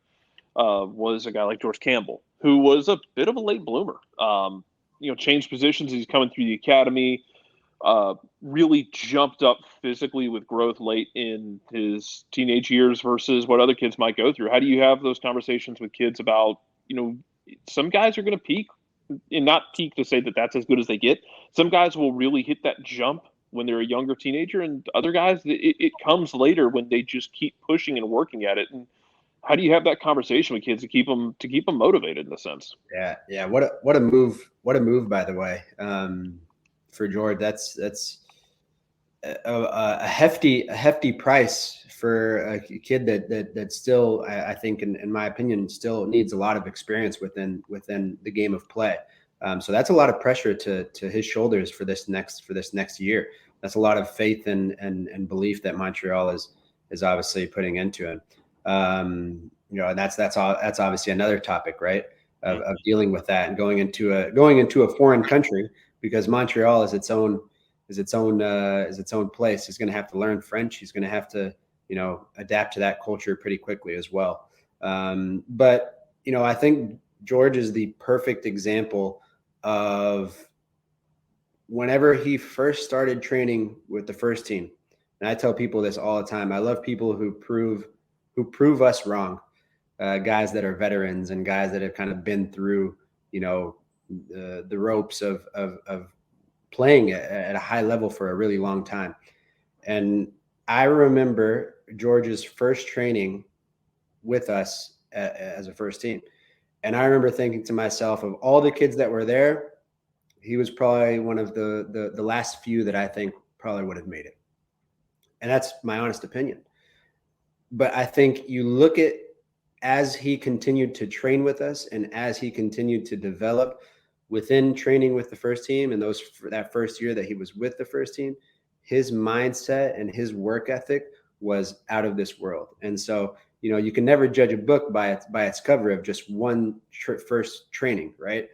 was a guy like George Campbell, who was a bit of a late bloomer. Changed positions. He's coming through the academy. Really jumped up physically with growth late in his teenage years versus what other kids might go through. How do you have those conversations with kids about, some guys are going to peak, and not peak to say that that's as good as they get. Some guys will really hit that jump when they're a younger teenager, and other guys, it comes later when they just keep pushing and working at it. And how do you have that conversation with kids to keep them motivated in a sense? Yeah. What a move! What a move, by the way, for George. That's a hefty price for a kid that still, I think, in my opinion, still needs a lot of experience within the game of play. So that's a lot of pressure to his shoulders for this next year. That's a lot of faith and belief that Montreal is obviously putting into him. And that's obviously another topic, right? Of dealing with that and going into a foreign country, because Montreal is its own place. He's going to have to learn French. He's going to have to, adapt to that culture pretty quickly as well. But I think George is the perfect example of whenever he first started training with the first team. And I tell people this all the time. I love people who prove us wrong. Guys that are veterans and guys that have kind of been through, the ropes of playing at a high level for a really long time. And I remember George's first training with us as a first team. And I remember thinking to myself, of all the kids that were there, he was probably one of the last few that I think probably would have made it. And that's my honest opinion. But I think you look at, as he continued to train with us and as he continued to develop within training with the first team, and that first year that he was with the first team, his mindset and his work ethic was out of this world. And so, you can never judge a book by its cover of just one first training, right?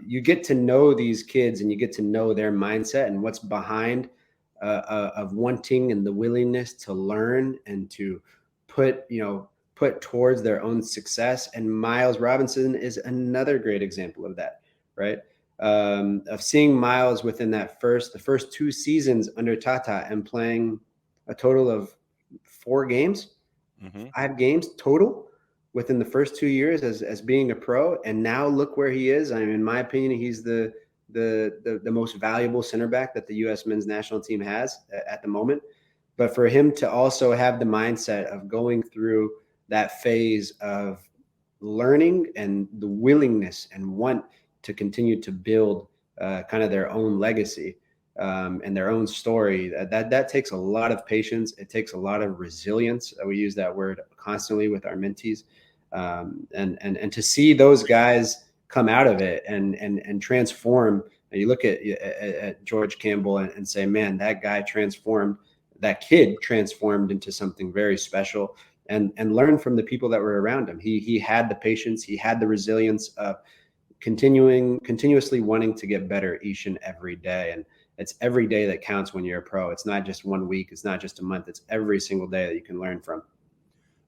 You get to know these kids and you get to know their mindset and what's behind of wanting and the willingness to learn and to put towards their own success. And Miles Robinson is another great example of that, right? Of seeing Miles within the first 2 seasons under Tata and playing a total of 4 games, 5 games total within the first 2 years as being a pro. And now look where he is. I mean, in my opinion, he's the most valuable center back that the U.S. men's national team has at the moment. But for him to also have the mindset of going through that phase of learning and the willingness and want to continue to build kind of their own legacy and their own story, that takes a lot of patience. It takes a lot of resilience. We use that word constantly with our mentees. And to see those guys come out of it and transform. And you look at George Campbell and say, man, that kid transformed into something very special, and learn from the people that were around him. He had the patience, he had the resilience of continuously wanting to get better each and every day. And it's every day that counts when you're a pro. It's not just 1 week. It's not just a month. It's every single day that you can learn from.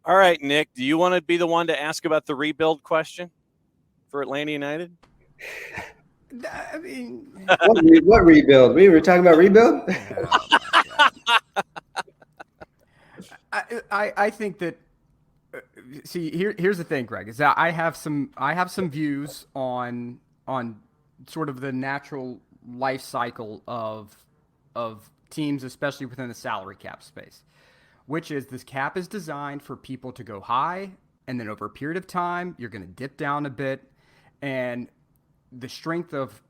All right, Nick, do you want to be the one to ask about the rebuild question for Atlanta United? I mean, what rebuild? We were talking about rebuild? I think that here's the thing, Greg, is that I have some views on sort of the natural life cycle of teams, especially within the salary cap space, which is this cap is designed for people to go high, and then over a period of time you're going to dip down a bit, and the strength of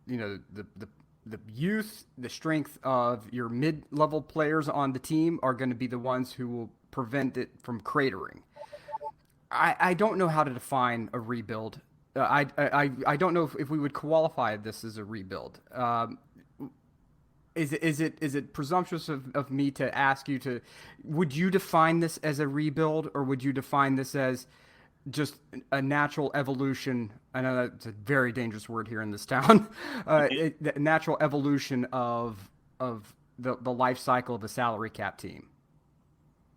the youth, the strength of your mid-level players on the team are going to be the ones who will prevent it from cratering. I don't know how to define a rebuild. I don't know if we would qualify this as a rebuild. Is it presumptuous of me to ask you would you define this as a rebuild, or would you define this as just a natural evolution. I know that's a very dangerous word here in this town. The natural evolution of the life cycle of a salary cap team.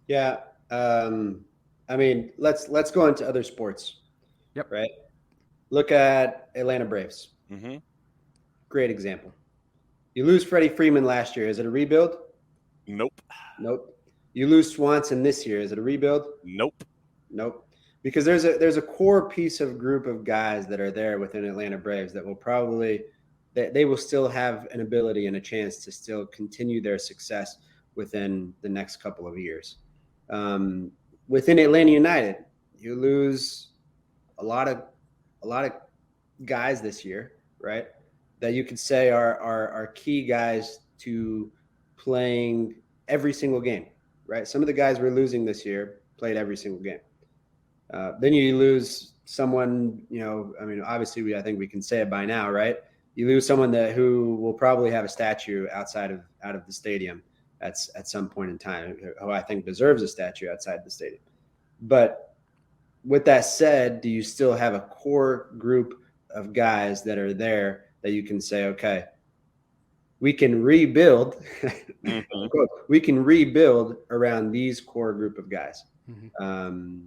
Yeah. I mean, let's go into other sports. Yep. Right. Look at Atlanta Braves. Mm-hmm. Great example. You lose Freddie Freeman last year. Is it a rebuild? Nope. Nope. You lose Swanson this year. Is it a rebuild? Nope. Nope. Because there's a core piece of group of guys that are there within Atlanta Braves that will probably they will still have an ability and a chance to still continue their success within the next couple of years. Within Atlanta United, you lose a lot of guys this year, right? That you could say are key guys to playing every single game, right? Some of the guys we're losing this year played every single game. Then you lose someone, I mean, obviously I think we can say it by now, right? You lose someone who will probably have a statue out of the stadium at some point in time, who I think deserves a statue outside the stadium. But with that said, do you still have a core group of guys that are there that you can say, okay, we can rebuild, Mm-hmm. we can rebuild around these core group of guys. Mm-hmm.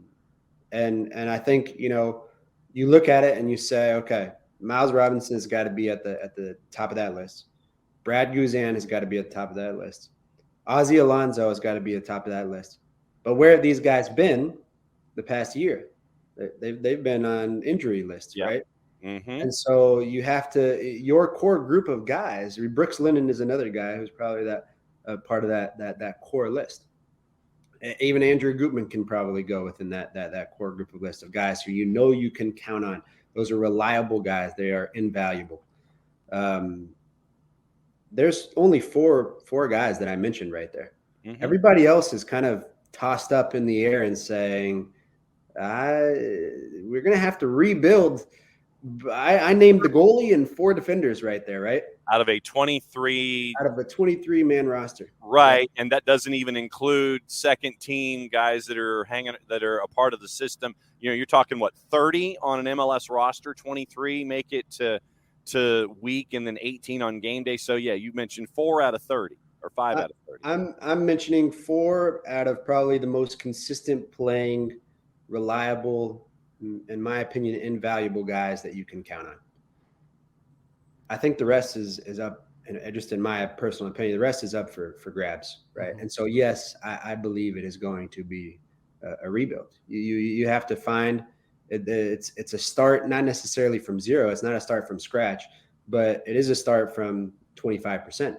And I think, you look at it and you say, okay, Miles Robinson's got to be at the top of that list. Brad Guzan has got to be at the top of that list. Ozzie Alonso has got to be at the top of that list. But where have these guys been the past year? They've been on injury lists, right? Mm-hmm. And so you have to, your core group of guys, Brooks Lennon is another guy who's probably that part of that core list. Even Andrew Gutman can probably go within that core group of list of guys who you can count on. Those are reliable guys. They are invaluable. There's only four guys that I mentioned right there. Mm-hmm. Everybody else is kind of tossed up in the air and saying, we're going to have to rebuild. I named the goalie and 4 defenders right there, right? Out of a 23-man roster. Right. And that doesn't even include second team guys that are a part of the system. You're talking 30 on an MLS roster, 23 make it to week, and then 18 on game day. So yeah, you mentioned 4 out of 30 or 5 out of 30. I'm mentioning 4 out of probably the most consistent playing, reliable, in my opinion, invaluable guys that you can count on. I think the rest is up, and just in my personal opinion, the rest is up for grabs, right? Mm-hmm. And so, yes, I believe it is going to be a rebuild. You have to find it's a start, not necessarily from zero. It's not a start from scratch, but it is a start from 25%.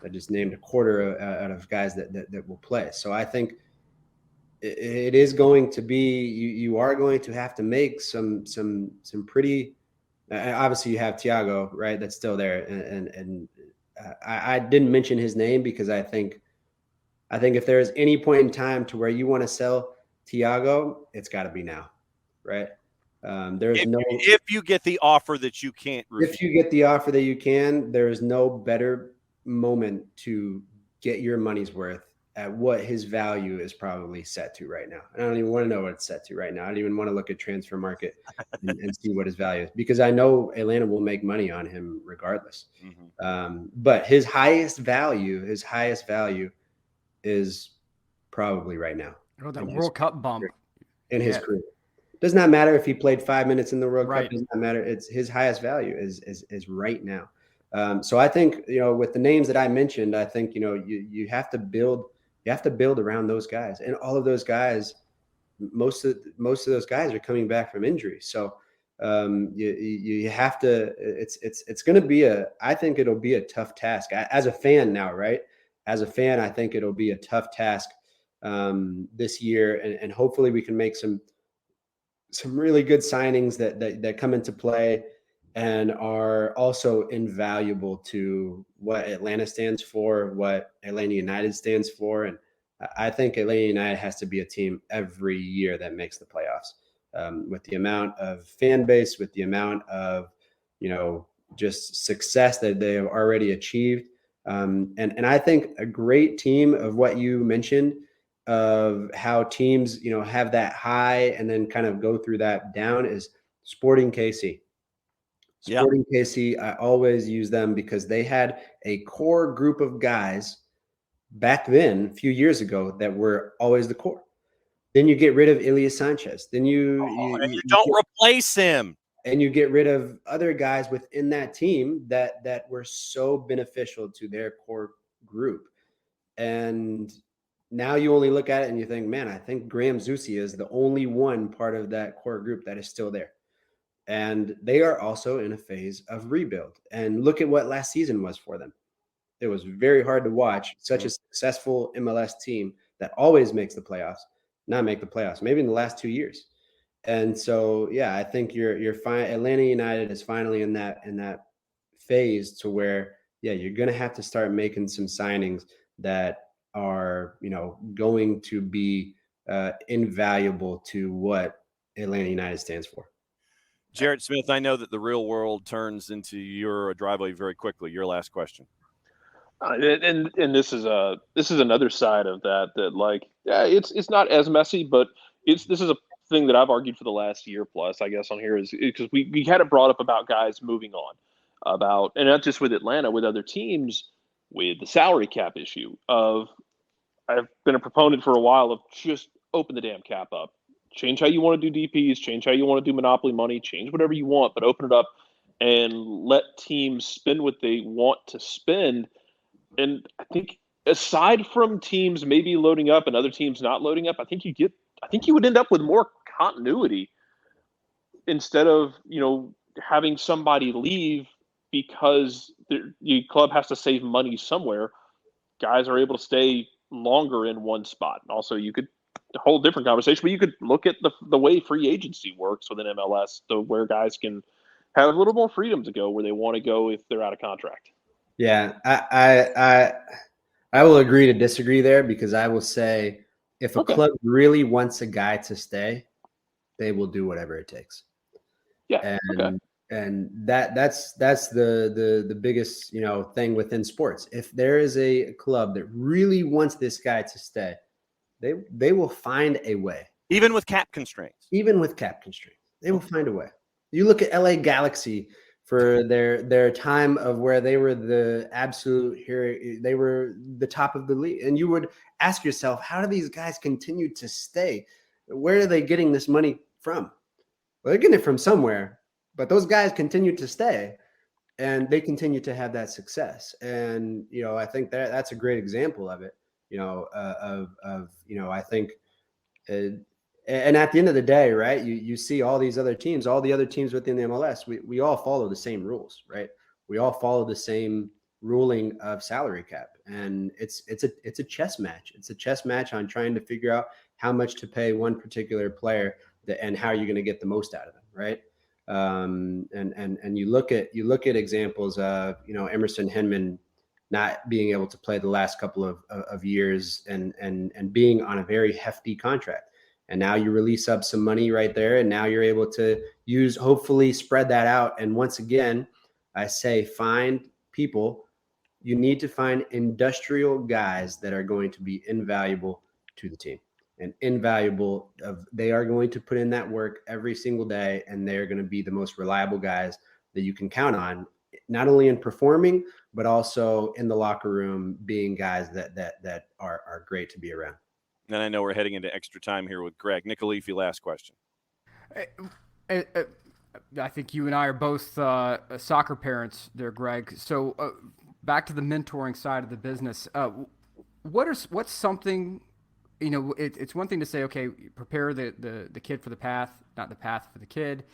I just named a quarter out of guys that will play. So I think it is going to be, you are going to have to make some pretty, obviously you have Thiago, right? That's still there. And I didn't mention his name because I think if there is any point in time to where you want to sell Thiago, it's got to be now, right? If you get the offer that you can't refuse. If you get the offer that you can, there is no better moment to get your money's worth at what his value is probably set to right now. I don't even want to know what it's set to right now. I don't even want to look at transfer market and see what his value is, because I know Atlanta will make money on him regardless. Mm-hmm. But his highest value is probably right now. Oh, that World Cup bump in his career. Does not matter if he played 5 minutes in the World Right. Cup. Does not matter. It's his highest value is right now. So I think, with the names that I mentioned, I think, you have to build around those guys, and all of those guys, most of those guys are coming back from injury. So you have to, it's going to be I think it'll be a tough task as a fan now, right? As a fan, I think it'll be a tough task this year, and hopefully we can make some really good signings that come into play and are also invaluable to what Atlanta stands for, what Atlanta United stands for. And I think Atlanta United has to be a team every year that makes the playoffs, with the amount of fan base, with the amount of, just success that they have already achieved. And I think a great team of what you mentioned of how teams, have that high and then kind of go through that down is Sporting KC. Yeah. Sporting KC, I always use them because they had a core group of guys back then, a few years ago, that were always the core. Then you get rid of Elias Sanchez. Then and you don't replace him. And you get rid of other guys within that team that were so beneficial to their core group. And now you only look at it and you think, man, I think Graham Zusi is the only one part of that core group that is still there. And they are also in a phase of rebuild. And look at what last season was for them. It was very hard to watch such a successful MLS team that always makes the playoffs, not make the playoffs, maybe in the last 2 years. And so, yeah, I think you're fine. Atlanta United is finally in that phase to where, yeah, you're going to have to start making some signings that are, going to be invaluable to what Atlanta United stands for. Jarrett Smith, I know that the real world turns into your driveway very quickly. Your last question. And this is another side of that like, yeah, it's not as messy, but this is a thing that I've argued for the last year plus, I guess, on here is because we had it brought up about guys moving on, and not just with Atlanta, with other teams, with the salary cap issue of, I've been a proponent for a while of just open the damn cap up. Change how you want to do DPs, change how you want to do monopoly money, change whatever you want, but open it up and let teams spend what they want to spend. And I think aside from teams maybe loading up and other teams not loading up, I think you would end up with more continuity instead of, having somebody leave because the club has to save money somewhere. Guys are able to stay longer in one spot. And also, you could a whole different conversation, but you could look at the way free agency works within MLS, where guys can have a little more freedom to go where they want to go if they're out of contract. Yeah, I will agree to disagree there, because I will say if a club really wants a guy to stay, they will do whatever it takes. Yeah. And that's the biggest, thing within sports. If there is a club that really wants this guy to stay, they will find a way. Even with cap constraints. They will find a way. You look at LA Galaxy for their time of where they were the absolute hero, they were the top of the league. And you would ask yourself, how do these guys continue to stay? Where are they getting this money from? Well, they're getting it from somewhere, but those guys continue to stay and they continue to have that success. And, I think that's a great example of it, I think, and at the end of the day, right, you see all these other teams, all the other teams within the MLS, we all follow the same rules, right? We all follow the same ruling of salary cap. And it's a chess match. It's a chess match on trying to figure out how much to pay one particular player and how you're going to get the most out of them, right? And you look at examples of, Emerson Henman not being able to play the last couple of years and being on a very hefty contract. And now you release up some money right there, and now you're able to hopefully spread that out. And once again, I say, find people. You need to find industrial guys that are going to be invaluable to the team and invaluable. They are going to put in that work every single day, and they're going to be the most reliable guys that you can count on, not only in performing, but also in the locker room, being guys that are great to be around. And I know we're heading into extra time here with Greg. Nicolifi, last question. I think you and I are both soccer parents there, Greg. So back to the mentoring side of the business. What's something, it's one thing to say, okay, prepare the kid for the path, not the path for the kid.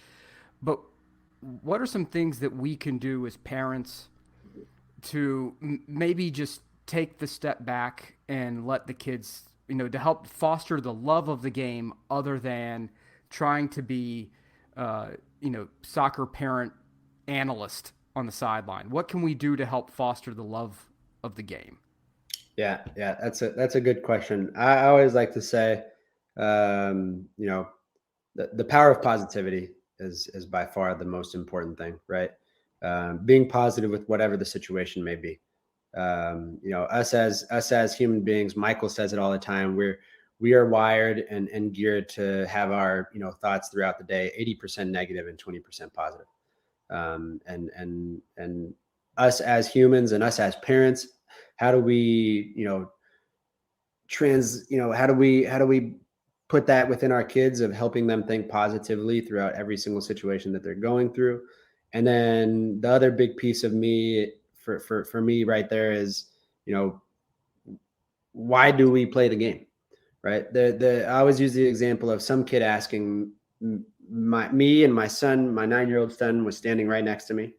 But what are some things that we can do as parents to maybe just take the step back and let the kids, to help foster the love of the game, other than trying to be, soccer parent analyst on the sideline? What can we do to help foster the love of the game? Yeah, that's a good question. I always like to say, the power of positivity is by far the most important thing, right? Being positive with whatever the situation may be. Us as human beings, Michael says it all the time. we are wired and geared to have our, thoughts throughout the day, 80% negative and 20% positive. And us as humans and us as parents, how do we, how do we put that within our kids of helping them think positively throughout every single situation that they're going through? And then the other big piece of me for me right there is, why do we play the game? Right. I always use the example of some kid asking me and my son, my 9-year-old son was standing right next to me.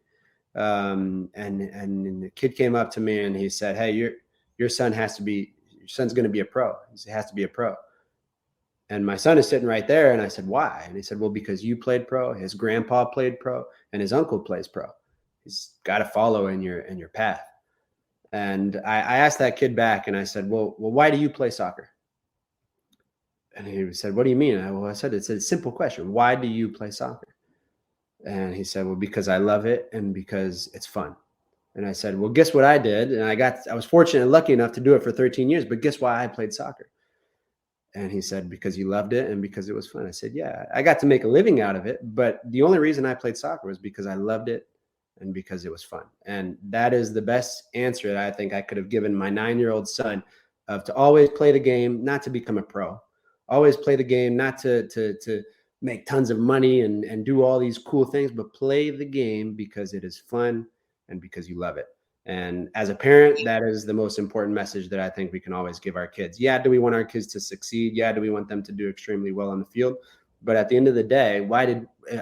And the kid came up to me and he said, "Hey, your son's going to be a pro. He has to be a pro." And my son is sitting right there. And I said, "Why?" And he said, "Well, because you played pro, his grandpa played pro, and his uncle plays pro. He's got to follow in your path." And I asked that kid back and I said, well, why do you play soccer? And he said, "What do you mean?" I said, "It's a simple question. Why do you play soccer?" And he said, "Well, because I love it and because it's fun." And I said, "Well, guess what I did?" And I was fortunate and lucky enough to do it for 13 years, but guess why I played soccer? And he said, "Because you loved it and because it was fun." I said, "Yeah, I got to make a living out of it, but the only reason I played soccer was because I loved it and because it was fun." And that is the best answer that I think I could have given my 9-year-old son, of to always play the game, not to become a pro. Always play the game, not to make tons of money and do all these cool things, but play the game because it is fun and because you love it. And as a parent, that is the most important message that I think we can always give our kids. Yeah, do we want our kids to succeed? Yeah, do we want them to do extremely well on the field? But at the end of the day,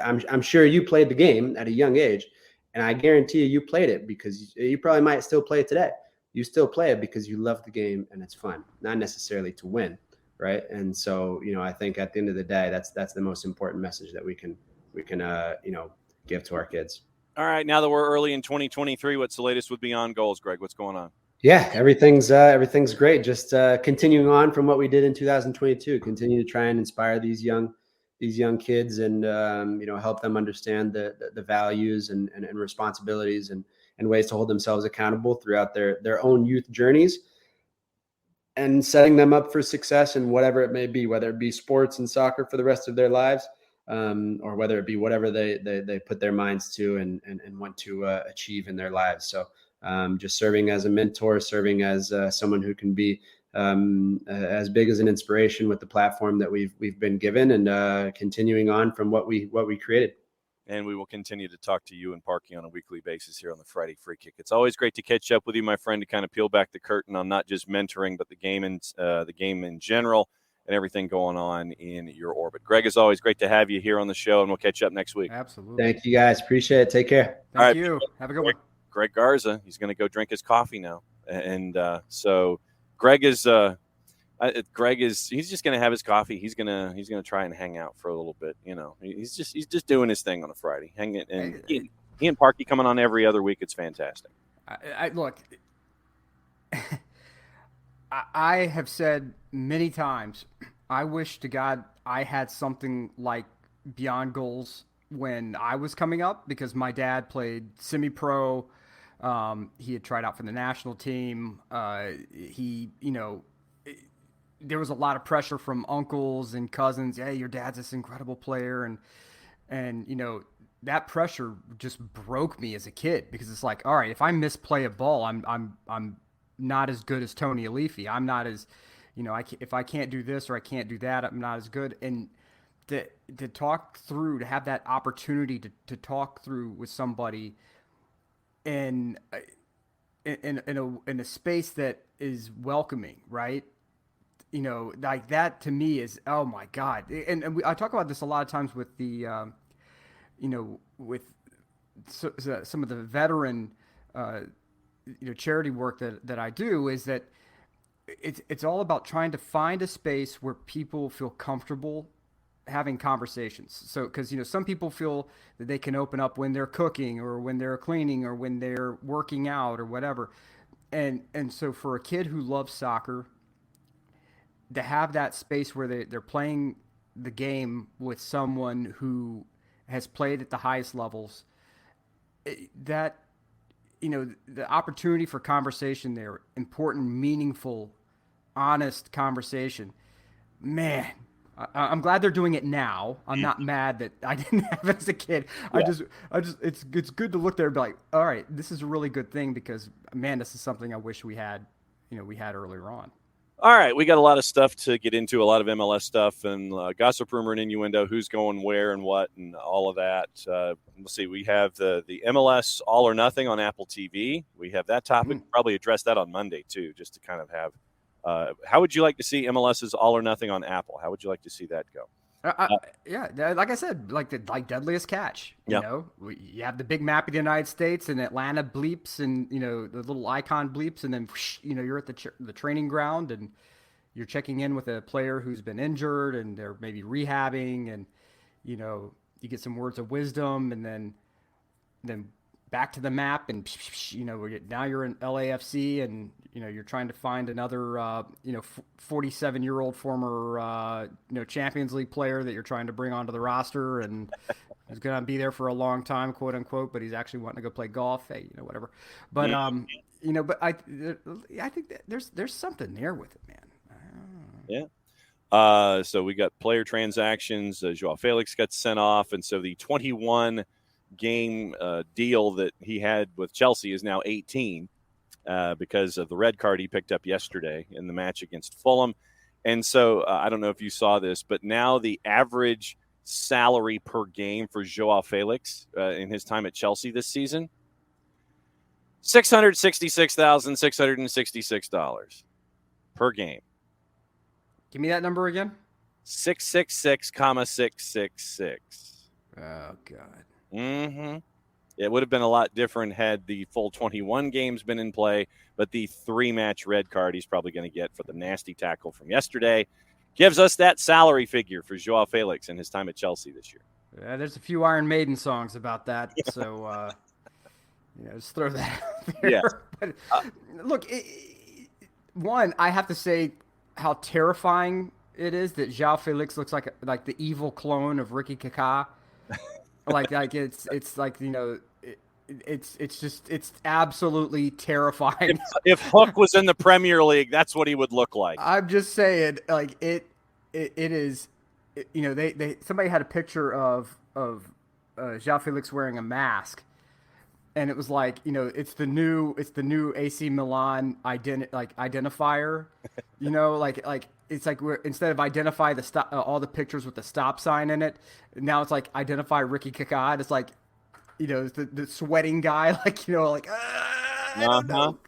I'm sure you played the game at a young age, and I guarantee you played it because you probably might still play it today. You still play it because you love the game and it's fun, not necessarily to win, right? And so, I think at the end of the day, that's the most important message that we can give to our kids. All right, now that we're early in 2023, what's the latest with Beyond Goals, Greg? What's going on? Yeah, everything's great. Just continuing on from what we did in 2022. Continue to try and inspire these young kids and help them understand the values and responsibilities and ways to hold themselves accountable throughout their own youth journeys, and setting them up for success in whatever it may be, whether it be sports and soccer for the rest of their lives, or whether it be whatever they put their minds to and want to achieve in their lives. So just serving as a mentor, serving as someone who can be as big as an inspiration with the platform that we've been given, and continuing on from what we created. And we will continue to talk to you and Parky on a weekly basis here on the Friday Free Kick. It's always great to catch up with you, my friend, to kind of peel back the curtain on not just mentoring, but the game in general and everything going on in your orbit. Greg, is always great to have you here on the show, and we'll catch up next week. Absolutely. Thank you, guys. Appreciate it. Take care. Thank you. Have a good one. Greg Garza, he's going to go drink his coffee now. And so Greg is he's just going to have his coffee. He's going to try and hang out for a little bit. He's just doing his thing on a Friday. And he and Parky coming on every other week. It's fantastic. Look, I have said many times, I wish to God I had something like Beyond Goals when I was coming up, because my dad played semi-pro. He had tried out for the national team. There was a lot of pressure from uncles and cousins. Hey, your dad's this incredible player. And that pressure just broke me as a kid, because it's like, all right, if I misplay a ball, I'm not as good as Tony Alifi. I'm not as, if I can't do this or I can't do that, I'm not as good. And to talk through, to have that opportunity to talk through with somebody in a space that is welcoming, right? Like that to me is, oh my God. And I talk about this a lot of times with the, with some of the veteran, charity work that I do, is that it's all about trying to find a space where people feel comfortable having conversations. So, because some people feel that they can open up when they're cooking or when they're cleaning or when they're working out or whatever, and so for a kid who loves soccer, to have that space where they're playing the game with someone who has played at the highest levels, the opportunity for conversation there, important, meaningful, honest conversation, man, I'm glad they're doing it now. I'm not mad that I didn't have it as a kid. Yeah. It's good to look there and be like, all right, this is a really good thing because, man, this is something I wish we had earlier on. All right, we got a lot of stuff to get into, a lot of MLS stuff and gossip, rumor, and innuendo, who's going where and what, and all of that. We'll see. We have the MLS All or Nothing on Apple TV. We have that topic. Probably address that on Monday, too, just to kind of have how would you like to see MLS's All or Nothing on Apple? How would you like to see that go? Yeah, like I said, like Deadliest Catch. You know, you have the big map of the United States and Atlanta bleeps, and the little icon bleeps, and then you're at the training ground and you're checking in with a player who's been injured and they're maybe rehabbing, and you get some words of wisdom, and then back to the map, and now you're in LAFC, and you're trying to find another 47-year-old former Champions League player that you're trying to bring onto the roster, and he's going to be there for a long time, quote unquote, but he's actually wanting to go play golf. Hey, whatever. But but I think that there's something there with it, man. Yeah. So we got player transactions. Joao Felix got sent off, and so the 21 game deal that he had with Chelsea is now 18 because of the red card he picked up yesterday in the match against Fulham. And so I don't know if you saw this, but now the average salary per game for Joao Felix in his time at Chelsea this season, $666,666 per game. Give me that number again. 666,666. Oh God. Mm-hmm. It would have been a lot different had the full 21 games been in play, but the 3-match red card he's probably going to get for the nasty tackle from yesterday gives us that salary figure for Joao Felix in his time at Chelsea this year. There's a few Iron Maiden songs about that, so just throw that out there. Yes. But, look, one, I have to say how terrifying it is that Joao Felix looks like the evil clone of Ricky Kaká. It's absolutely terrifying. If Hook was in the Premier League, that's what he would look like. I'm just saying, like it is. Somebody had a picture of Joao Felix wearing a mask, and it was like it's the new AC Milan identifier. It's like we're instead of identify the stop all the pictures with the stop sign in it, now it's like identify Ricky Kaká. And it's like the sweating guy, I don't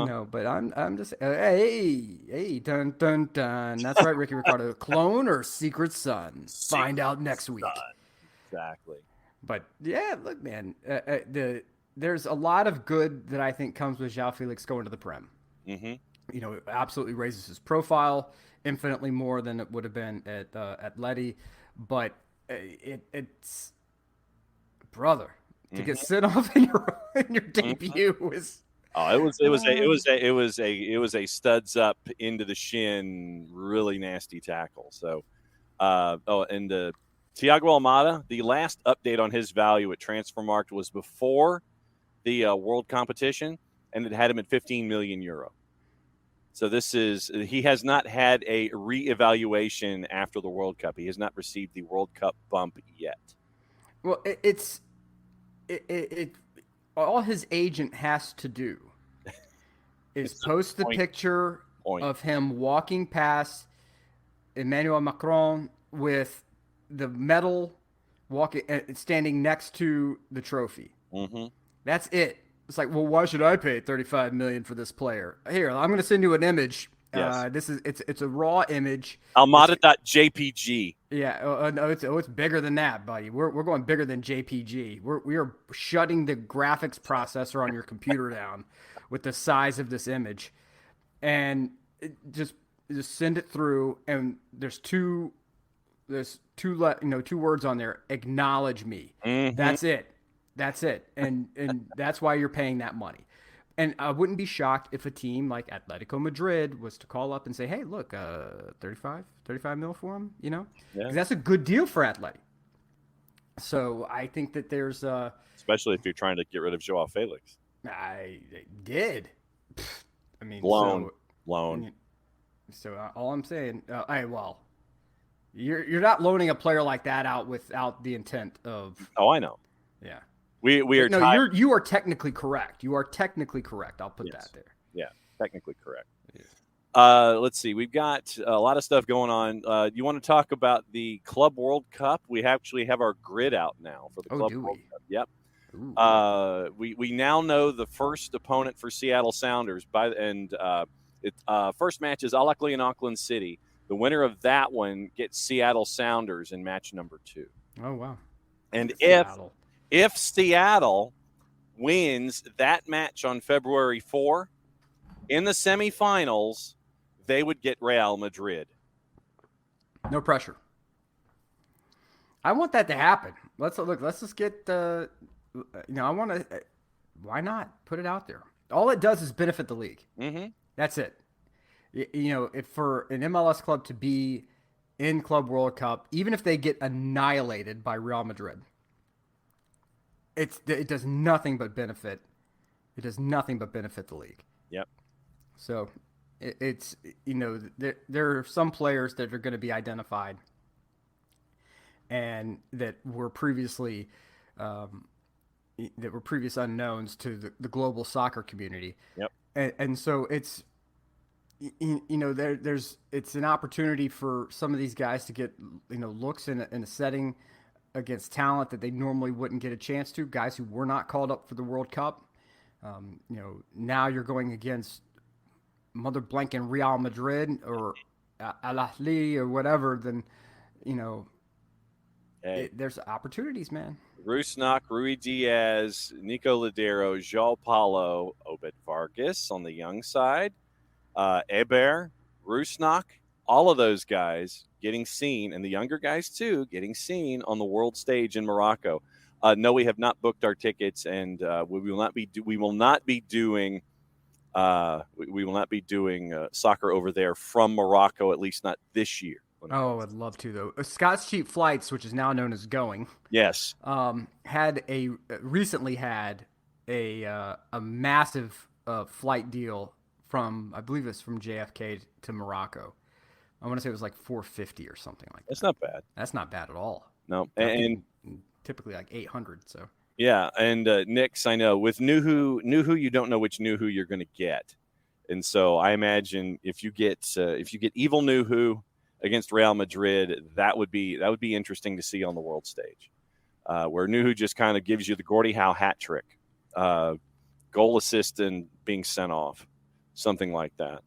know. But I'm just hey dun dun dun. That's right, Ricky Ricardo. Clone or secret son? Find out next week. Exactly. But yeah, look, man, there's a lot of good that I think comes with Joao Felix going to the Prem. Mm-hmm. It absolutely raises his profile infinitely more than it would have been at Letty. But it's brother to get sent off in your debut is. Oh, it was a studs up into the shin, really nasty tackle. So, and Thiago Almada, the last update on his value at Transfermarkt was before the World competition, and it had him at 15 million euro. So he has not had a reevaluation after the World Cup. He has not received the World Cup bump yet. Well, it's all his agent has to do is post the picture of him walking past Emmanuel Macron with the medal, standing next to the trophy. Mm-hmm. That's it. It's like, well, why should I pay $35 million for this player? Here, I'm going to send you an image. Yes. It's a raw image. Almada.jpg. Yeah, no, it's bigger than that, buddy. We're going bigger than JPG. We are shutting the graphics processor on your computer down with the size of this image, and just send it through. And there's two words on there. Acknowledge me. Mm-hmm. That's it. And that's why you're paying that money. And I wouldn't be shocked if a team like Atletico Madrid was to call up and say, hey, look, 35 mil for him, Because that's a good deal for Atleti. So I think that there's especially if you're trying to get rid of Joao Felix. I did. I mean, loan. So all I'm saying, you're not loaning a player like that out without the intent of. Oh, I know. Yeah. We are. No, you are technically correct. You are technically correct. I'll put that there. Yeah, technically correct. Yeah. Let's see. We've got a lot of stuff going on. You want to talk about the Club World Cup? We actually have our grid out now for the Club World Cup. Yep. We now know the first opponent for Seattle Sounders first match is Alakli in Auckland City. The winner of that one gets Seattle Sounders in match number 2. Oh wow! And Seattle. if Seattle wins that match on February 4 in the semifinals, they would get Real Madrid. No pressure. I want that to happen. Let's just get I want to. Why not put it out there? All it does is benefit the league. Mm-hmm. That's it. If for an MLS club to be in Club World Cup, even if they get annihilated by Real Madrid, it does nothing but benefit. It does nothing but benefit the league. Yep. So there are some players that are going to be identified and that were previously previous unknowns to the global soccer community. Yep. And so it's it's an opportunity for some of these guys to get looks in a setting against talent that they normally wouldn't get a chance to. Guys who were not called up for the World Cup. Now you're going against mother blanking Real Madrid or Al Ahly or whatever. Then there's opportunities, man. Rusnak, Rui Diaz, Nico Ladero, João Paulo, Obed Vargas on the young side, Eber, Rusnak, all of those guys getting seen, and the younger guys too, getting seen on the world stage in Morocco. No, we have not booked our tickets, and we will not be doing soccer over there from Morocco, at least not this year. Oh, I'd love to though. Scott's Cheap Flights, which is now known as Going, yes, recently had a massive flight deal from, I believe it's from JFK to Morocco. I want to say it was like $450 or something like that. That's not bad. That's not bad at all. No, and typically like 800. So yeah, and Knicks, I know with Nuhu, you don't know which Nuhu you're going to get, and so I imagine if you get evil Nuhu against Real Madrid, that would be interesting to see on the world stage, where Nuhu just kind of gives you the Gordie Howe hat trick, goal assist and being sent off, something like that.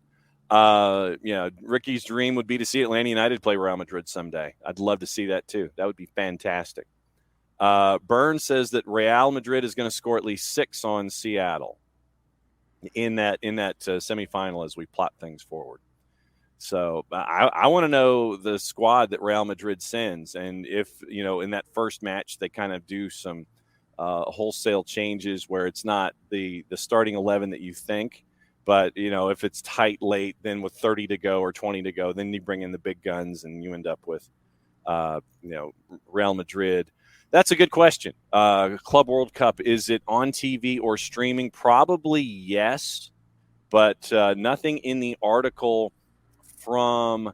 Ricky's dream would be to see Atlanta United play Real Madrid someday. I'd love to see that too. That would be fantastic. Burns says that Real Madrid is going to score at least 6 on Seattle in that semifinal as we plot things forward. So I want to know the squad that Real Madrid sends, and if in that first match they kind of do some wholesale changes where it's not the starting 11 that you think, but if it's tight late, then with 30 to go or 20 to go, then you bring in the big guns and you end up with Real Madrid. That's a good question. Club World Cup, is it on TV or streaming? Probably yes, but nothing in the article nothing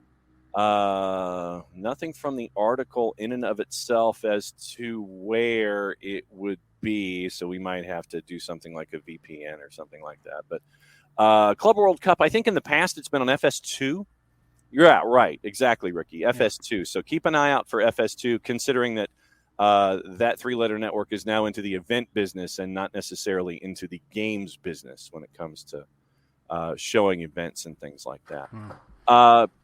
from the article in and of itself as to where it would be. So we might have to do something like a VPN or something like that. But Club World Cup, I think in the past it's been on FS2. You're out, right? Exactly, Ricky. FS2. So keep an eye out for FS2, considering that that 3-letter network is now into the event business and not necessarily into the games business when it comes to showing events and things like that.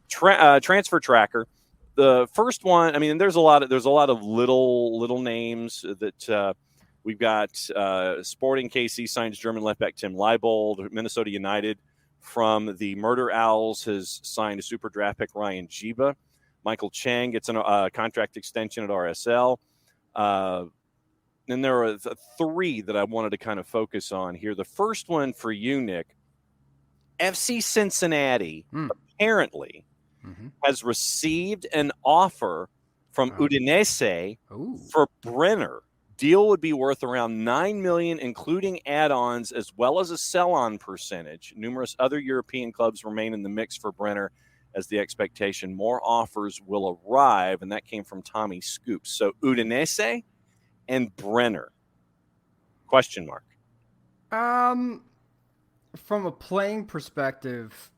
Transfer Tracker, the first one. I mean, there's a lot of little names that we've got. Sporting KC signs German left back Tim Leibold. Minnesota United from the Murder Owls has signed a super draft pick Ryan Jiba. Michael Chang gets a contract extension at RSL. Then there are 3 that I wanted to kind of focus on here. The first one for you, Nick. FC Cincinnati apparently has received an offer from Udinese for Brenner. Deal would be worth around $9 million, including add-ons, as well as a sell-on percentage. Numerous other European clubs remain in the mix for Brenner, as the expectation more offers will arrive, and that came from Tommy Scoops. So Udinese and Brenner, question mark. From a playing perspective,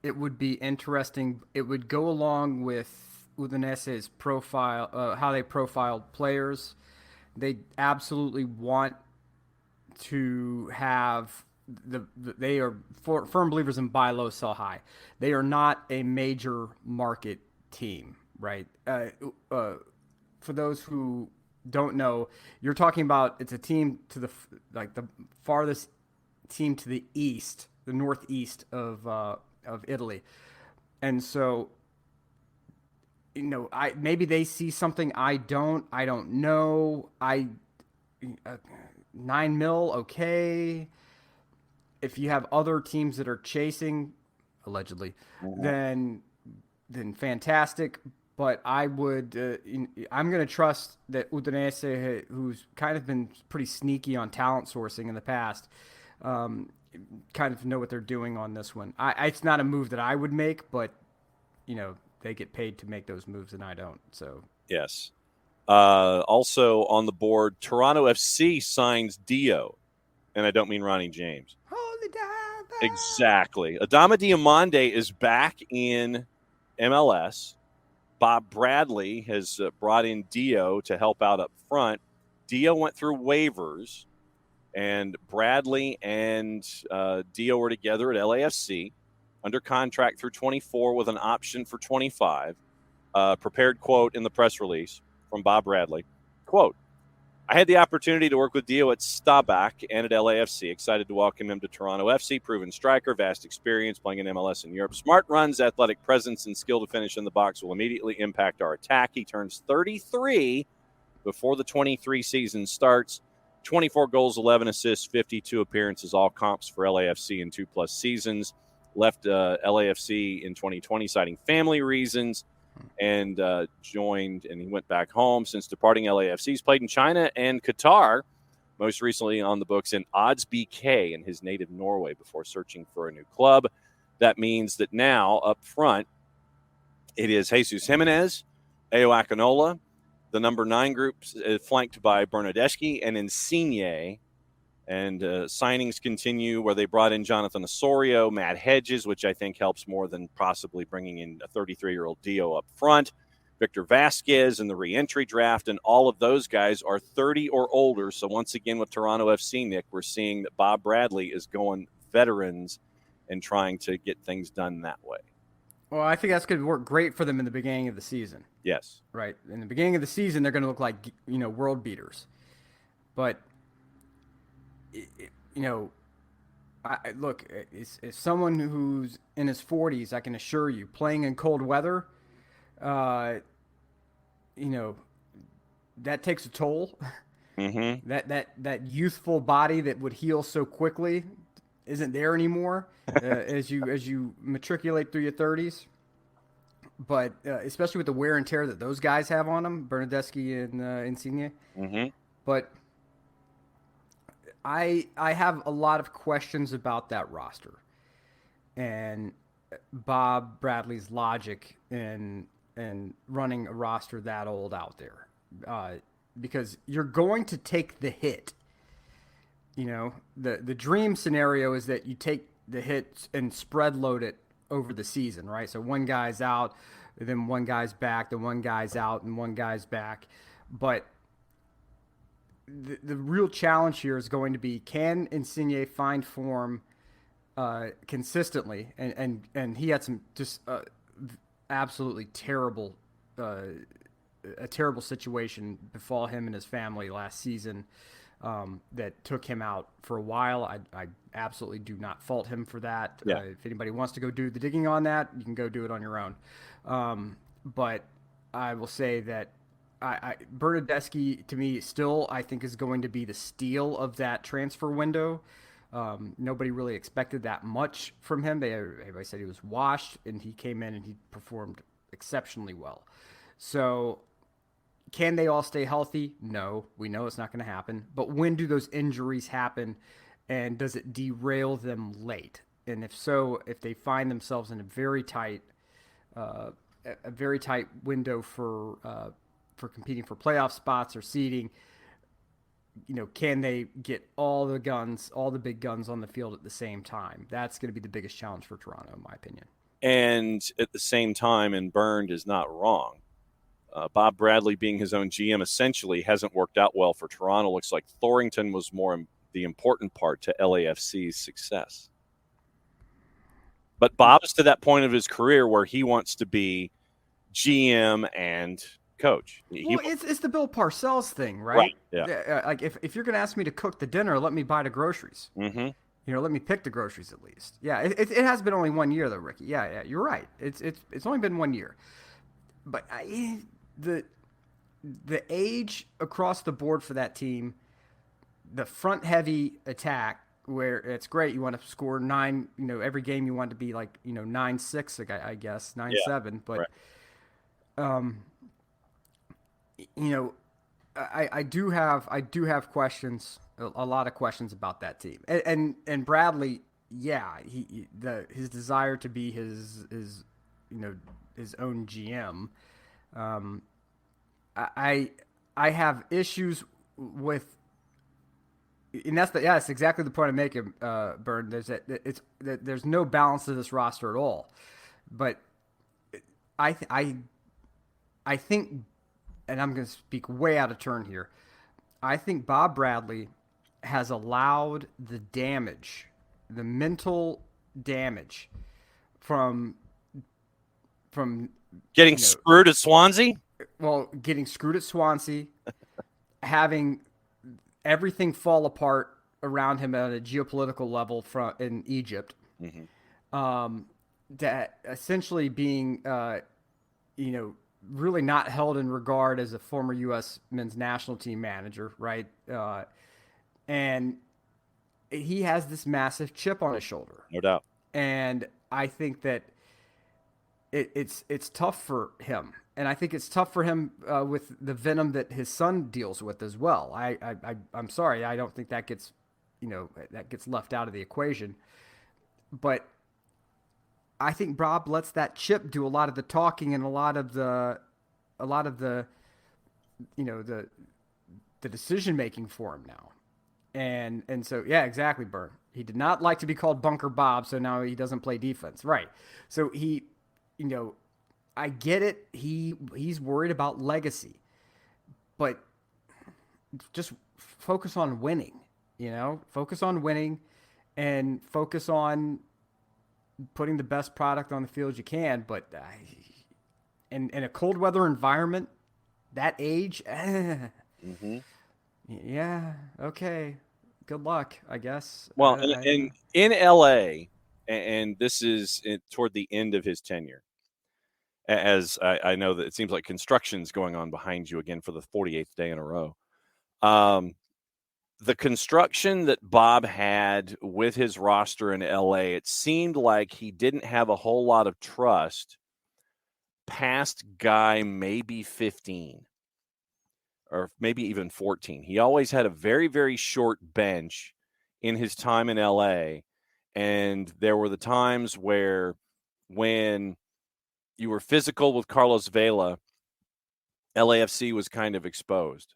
it would be interesting. It would go along with Udinese's profile, how they profiled players. They absolutely want to have they are firm believers in buy low, sell high. They are not a major market team, right? For those who don't know, you're talking about it's a team to the farthest team to the east, the northeast of Italy, and so maybe they see something I don't know. 9 mil, okay. If you have other teams that are chasing, allegedly, then fantastic. But I would, I'm going to trust that Udinese, who's kind of been pretty sneaky on talent sourcing in the past, kind of know what they're doing on this one. It's not a move that I would make, but they get paid to make those moves, and I don't. So yes. Also on the board, Toronto FC signs Dio, and I don't mean Ronnie James. Holy diver. Exactly. Adama Diomande is back in MLS. Bob Bradley has brought in Dio to help out up front. Dio went through waivers, and Bradley and Dio were together at LAFC under contract through 24 with an option for 25. Prepared quote in the press release from Bob Bradley. Quote, I had the opportunity to work with Dio at Stabak and at LAFC. Excited to welcome him to Toronto FC. Proven striker, vast experience playing in MLS in Europe. Smart runs, athletic presence, and skill to finish in the box will immediately impact our attack. He turns 33 before the 23 season starts. 24 goals, 11 assists, 52 appearances, all comps for LAFC in 2+ seasons. Left LAFC in 2020 citing family reasons. And joined, and he went back home since departing LAFC. He's played in China and Qatar, most recently on the books in Odds BK in his native Norway before searching for a new club. That means that now up front, it is Jesus Jimenez, Ayo Akinola, the number 9 group flanked by Bernardeschi and Insigne. And signings continue where they brought in Jonathan Osorio, Matt Hedges, which I think helps more than possibly bringing in a 33-year-old Dio up front, Victor Vasquez in the re-entry draft, and all of those guys are 30 or older. So once again with Toronto FC, Nick, we're seeing that Bob Bradley is going veterans and trying to get things done that way. Well, I think that's going to work great for them in the beginning of the season. Yes. Right. In the beginning of the season, they're going to look like, world beaters. But look, as someone who's in his 40s, I can assure you, playing in cold weather, that takes a toll. Mm-hmm. That youthful body that would heal so quickly isn't there anymore as you matriculate through your 30s. But especially with the wear and tear that those guys have on them, Bernardeschi and Insigne. Mm-hmm. But I have a lot of questions about that roster and Bob Bradley's logic in running a roster that old out there, because you're going to take the hit. The dream scenario is that you take the hit and spread load it over the season, right? So one guy's out, then one guy's back, then one guy's out, and one guy's back, but the real challenge here is going to be, can Insigne find form consistently? And he had some just absolutely terrible, a terrible situation befall him and his family last season that took him out for a while. I absolutely do not fault him for that. Yeah. If anybody wants to go do the digging on that, you can go do it on your own. But I will say that Bernardeschi, to me, still, I think, is going to be the steal of that transfer window. Nobody really expected that much from him. Everybody said he was washed, and he came in and he performed exceptionally well. So can they all stay healthy? No, we know it's not going to happen. But when do those injuries happen, and does it derail them late? And if so, if they find themselves in a very tight a very tight window for competing for playoff spots or seeding. Can they get all the big guns on the field at the same time? That's going to be the biggest challenge for Toronto, in my opinion. And at the same time, and Burned is not wrong, Bob Bradley being his own GM essentially hasn't worked out well for Toronto. Looks like Thornton was more the important part to LAFC's success. But Bob's to that point of his career where he wants to be GM and coach. It's the Bill Parcells thing, right? Yeah. Like if you're going to ask me to cook the dinner, let me buy the groceries. Mm-hmm. Let me pick the groceries at least. Yeah, it has been only 1 year though, Ricky. Yeah, you're right. It's only been 1 year, but the age across the board for that team, the front heavy attack where it's great. You want to score 9. Every game you want to be like 9-6. I guess 9-7, but. Right. I do have questions, a lot of questions about that team, and Bradley, his desire to be his own GM. I have issues with, and that's exactly the point I'm making, Burn. There's no balance to this roster at all, but I think. And I'm going to speak way out of turn here. I think Bob Bradley has allowed the mental damage from getting screwed at Swansea. Well, getting screwed at Swansea, having everything fall apart around him at a geopolitical level in Egypt, that essentially being, really not held in regard as a former U.S. men's national team manager, right? And he has this massive chip on his shoulder. No doubt. And I think that it's tough for him. And I think it's tough for him with the venom that his son deals with as well. I'm sorry. I don't think that gets left out of the equation. But I think Bob lets that chip do a lot of the talking and a lot of the decision making for him now. And so, yeah, exactly, Burn. He did not like to be called Bunker Bob, so now he doesn't play defense. Right. So he, I get it. He's worried about legacy, but just focus on winning, focus on winning and focus on putting the best product on the field you can. But in a cold weather environment, that age, yeah, okay, good luck, I guess. Well, in LA, and this is toward the end of his tenure, as I know that it seems like construction's going on behind you again for the 48th day in a row. The construction that Bob had with his roster in LA, it seemed like he didn't have a whole lot of trust past guy maybe 15 or maybe even 14. He always had a very, very short bench in his time in LA. And there were the times where when you were physical with Carlos Vela, LAFC was kind of exposed.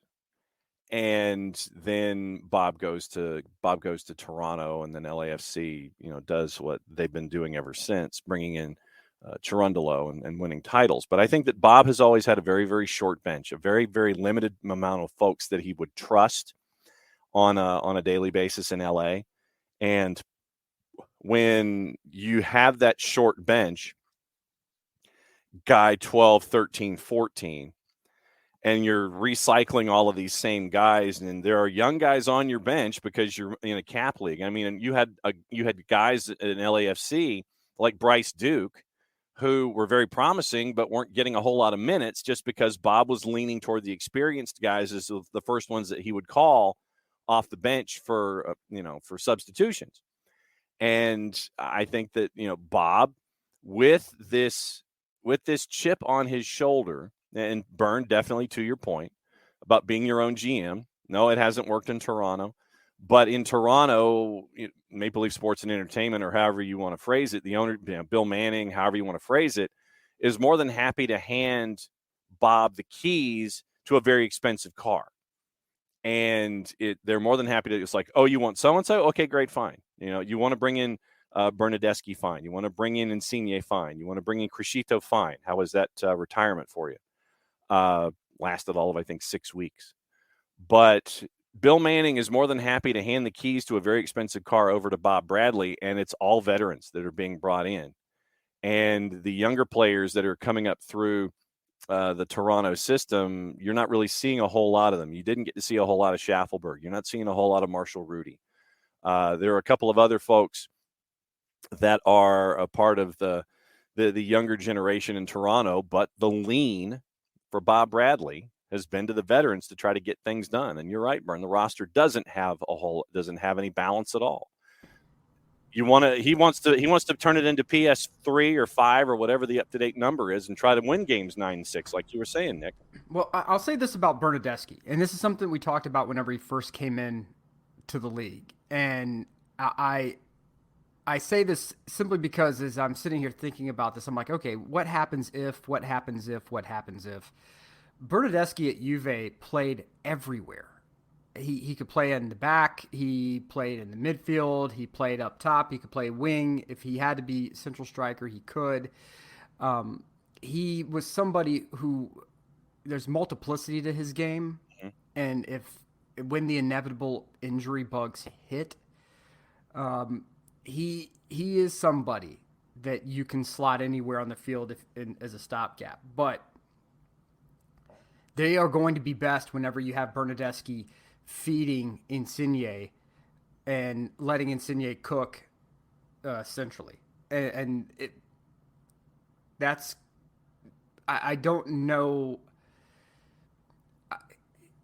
And then Bob goes to Toronto, and then LAFC, does what they've been doing ever since, bringing in Cherundolo and winning titles. But I think that Bob has always had a very, very short bench, a very, very limited amount of folks that he would trust on a daily basis in LA. And when you have that short bench, guy 12, 13, 14, and you're recycling all of these same guys, and there are young guys on your bench because you're in a cap league. I mean, you had guys in LAFC like Bryce Duke who were very promising but weren't getting a whole lot of minutes just because Bob was leaning toward the experienced guys as the first ones that he would call off the bench for substitutions. And I think that, Bob, with this chip on his shoulder, and Burn, definitely to your point about being your own GM. No, it hasn't worked in Toronto. But in Toronto, Maple Leaf Sports and Entertainment, or however you want to phrase it, the owner, Bill Manning, however you want to phrase it, is more than happy to hand Bob the keys to a very expensive car. And they're more than happy to, it's like, oh, you want so-and-so? Okay, great, fine. You want to bring in Bernadeschi, fine. You want to bring in Insigne, fine. You want to bring in Crescito, fine. How was that retirement for you? Lasted all of, I think, 6 weeks. But Bill Manning is more than happy to hand the keys to a very expensive car over to Bob Bradley, and it's all veterans that are being brought in. And the younger players that are coming up through the Toronto system, you're not really seeing a whole lot of them. You didn't get to see a whole lot of Schaffelberg. You're not seeing a whole lot of Marshall Rudy. There are a couple of other folks that are a part of the younger generation in Toronto, but the lean for Bob Bradley has been to the veterans to try to get things done. And you're right, Bern, the roster doesn't have any balance at all. He wants to turn it into PS3 or 5 or whatever the up-to-date number is and try to win games 9-6, like you were saying, Nick. Well, I'll say this about Bernadeschi, and this is something we talked about whenever he first came in to the league. And I say this simply because as I'm sitting here thinking about this, I'm like, okay, what happens if? Bernadeschi at Juve played everywhere. He could play in the back. He played in the midfield. He played up top. He could play wing. If he had to be central striker, he could. He was somebody who there's multiplicity to his game. Mm-hmm. And when the inevitable injury bugs hit, he is somebody that you can slot anywhere on the field as a stopgap. But they are going to be best whenever you have Bernadeschi feeding Insigne and letting Insigne cook centrally. And I don't know.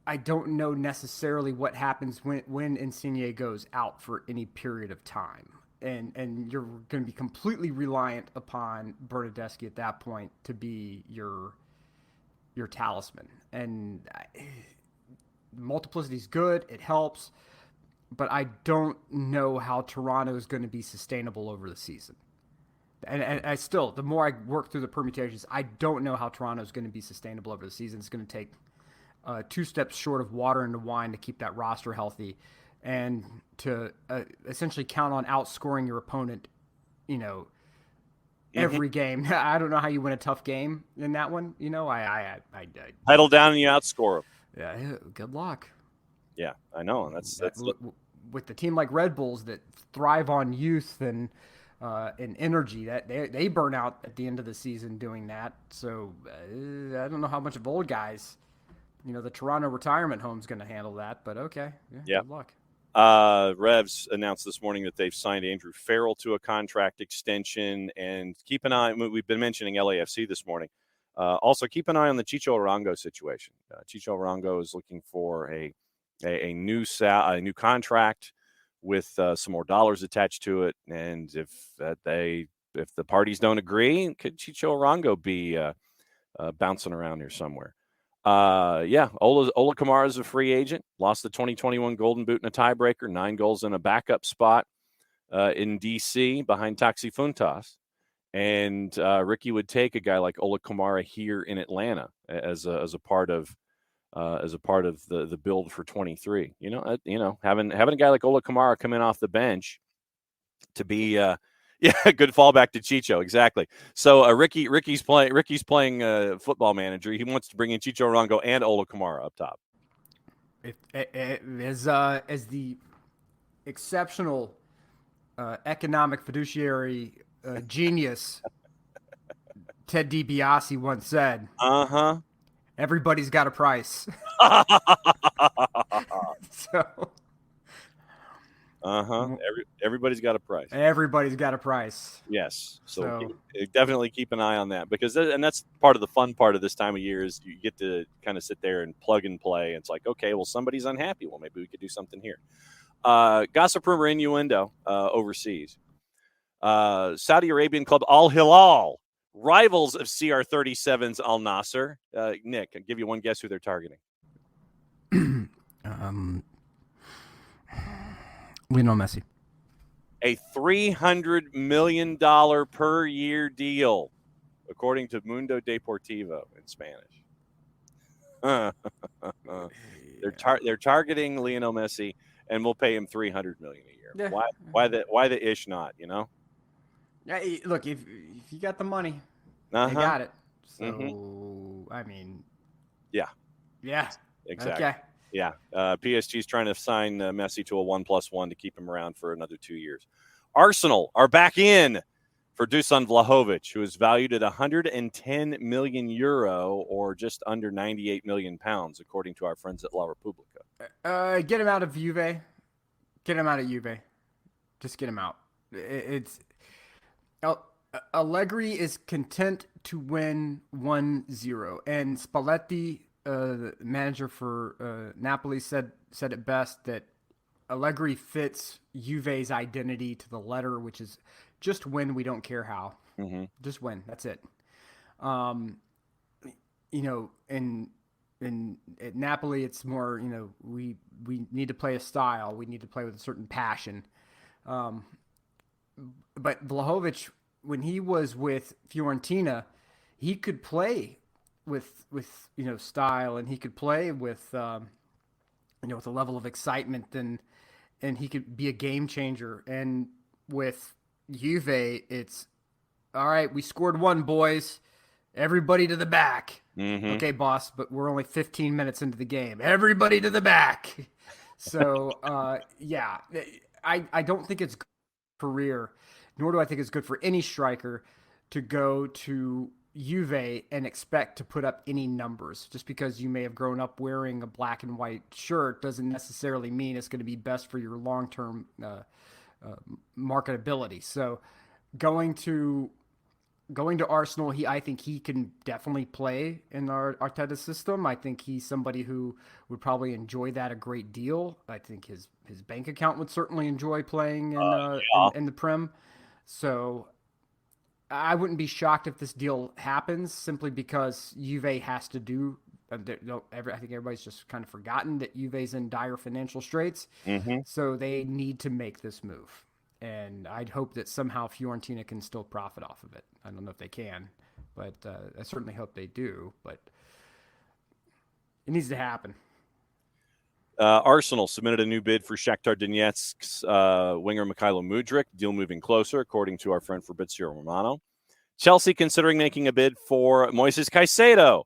I don't know necessarily what happens when Insigne goes out for any period of time. And you're going to be completely reliant upon Bernadeschi at that point to be your talisman. And multiplicity is good. It helps. But I don't know how Toronto is going to be sustainable over the season. And I still, the more I work through the permutations, I don't know how Toronto is going to be sustainable over the season. It's going to take 2 steps short of water into wine to keep that roster healthy and to essentially count on outscoring your opponent, every game. I don't know how you win a tough game in that one. I huddle down and you outscore them. Yeah, good luck. Yeah, I know. And that's with the team like Red Bulls that thrive on youth and energy, that they burn out at the end of the season doing that. So I don't know how much of old guys, the Toronto retirement home is going to handle that. But okay, yeah. Good luck. Revs announced this morning that they've signed Andrew Farrell to a contract extension, and keep an eye. We've been mentioning LAFC this morning. Also, keep an eye on the Chicho Arango situation. Chicho Arango is looking for a new contract with some more dollars attached to it, and if the parties don't agree, could Chicho Arango be bouncing around here somewhere? Ola Kamara is a free agent. Lost the 2021 Golden Boot in a tiebreaker. 9 goals in a backup spot in DC behind Taxi Funtas. And Ricky would take a guy like Ola Kamara here in Atlanta as a part of the build for 23. Having a guy like Ola Kamara come in off the bench to be good fallback to Chicho, exactly. So Ricky's playing football manager. He wants to bring in Chicho Arango and Ola Kamara up top. As the exceptional economic fiduciary genius Ted DiBiase once said, everybody's got a price. So everybody's got a price. Everybody's got a price. Yes. So definitely keep an eye on that, because that's part of the fun part of this time of year is you get to kind of sit there and plug and play. It's like, okay, well, somebody's unhappy. Well, maybe we could do something here. Gossip rumor innuendo overseas. Saudi Arabian club Al Hilal, rivals of CR37's Al Nasser. Nick, I'll give you one guess who they're targeting. Lionel Messi. A $300 million per year deal according to Mundo Deportivo in Spanish. They're targeting Lionel Messi, and we'll pay him $300 million a year. Yeah. Why the ish not? You know. Yeah, look, if you got the money, Uh-huh. they got it. So I mean, yeah, exactly. Okay. Yeah, PSG's trying to sign Messi to a 1+1 to keep him around for another 2 years. Arsenal are back in for Dusan Vlahovic, who is valued at 110 million euro, or just under 98 million pounds, according to our friends at La Repubblica. Get him out of Juve. Get him out of Juve. Just get him out. Allegri is content to win 1-0, and Spalletti, the manager for Napoli, said it best, that Allegri fits Juve's identity to the letter, which is just win. We don't care how. Mm-hmm. Just win. That's it. At Napoli, it's more, we need to play a style. We need to play with a certain passion. But Vlahovic, when he was with Fiorentina, he could play with style, and he could play with with a level of excitement, and he could be a game changer. And with Juve, it's all right. We scored one, boys. Everybody to the back. Mm-hmm. Okay, boss, but we're only 15 minutes into the game. Everybody to the back. So, I don't think it's good for career, nor do I think it's good for any striker to go to Juve and expect to put up any numbers. Just because you may have grown up wearing a black and white shirt doesn't necessarily mean it's going to be best for your long-term marketability. So going to Arsenal, I think he can definitely play in our Arteta system. I think he's somebody who would probably enjoy that a great deal. I think his bank account would certainly enjoy playing in the Prem. So I wouldn't be shocked if this deal happens, simply because Juve has to do. I think everybody's just kind of forgotten that Juve's in dire financial straits. Mm-hmm. So they need to make this move. And I'd hope that somehow Fiorentina can still profit off of it. I don't know if they can, but I certainly hope they do. But it needs to happen. Arsenal submitted a new bid for Shakhtar Donetsk's winger Mikhailo Mudryk. Deal moving closer, according to our friend Fabrizio Romano. Chelsea considering making a bid for Moises Caicedo,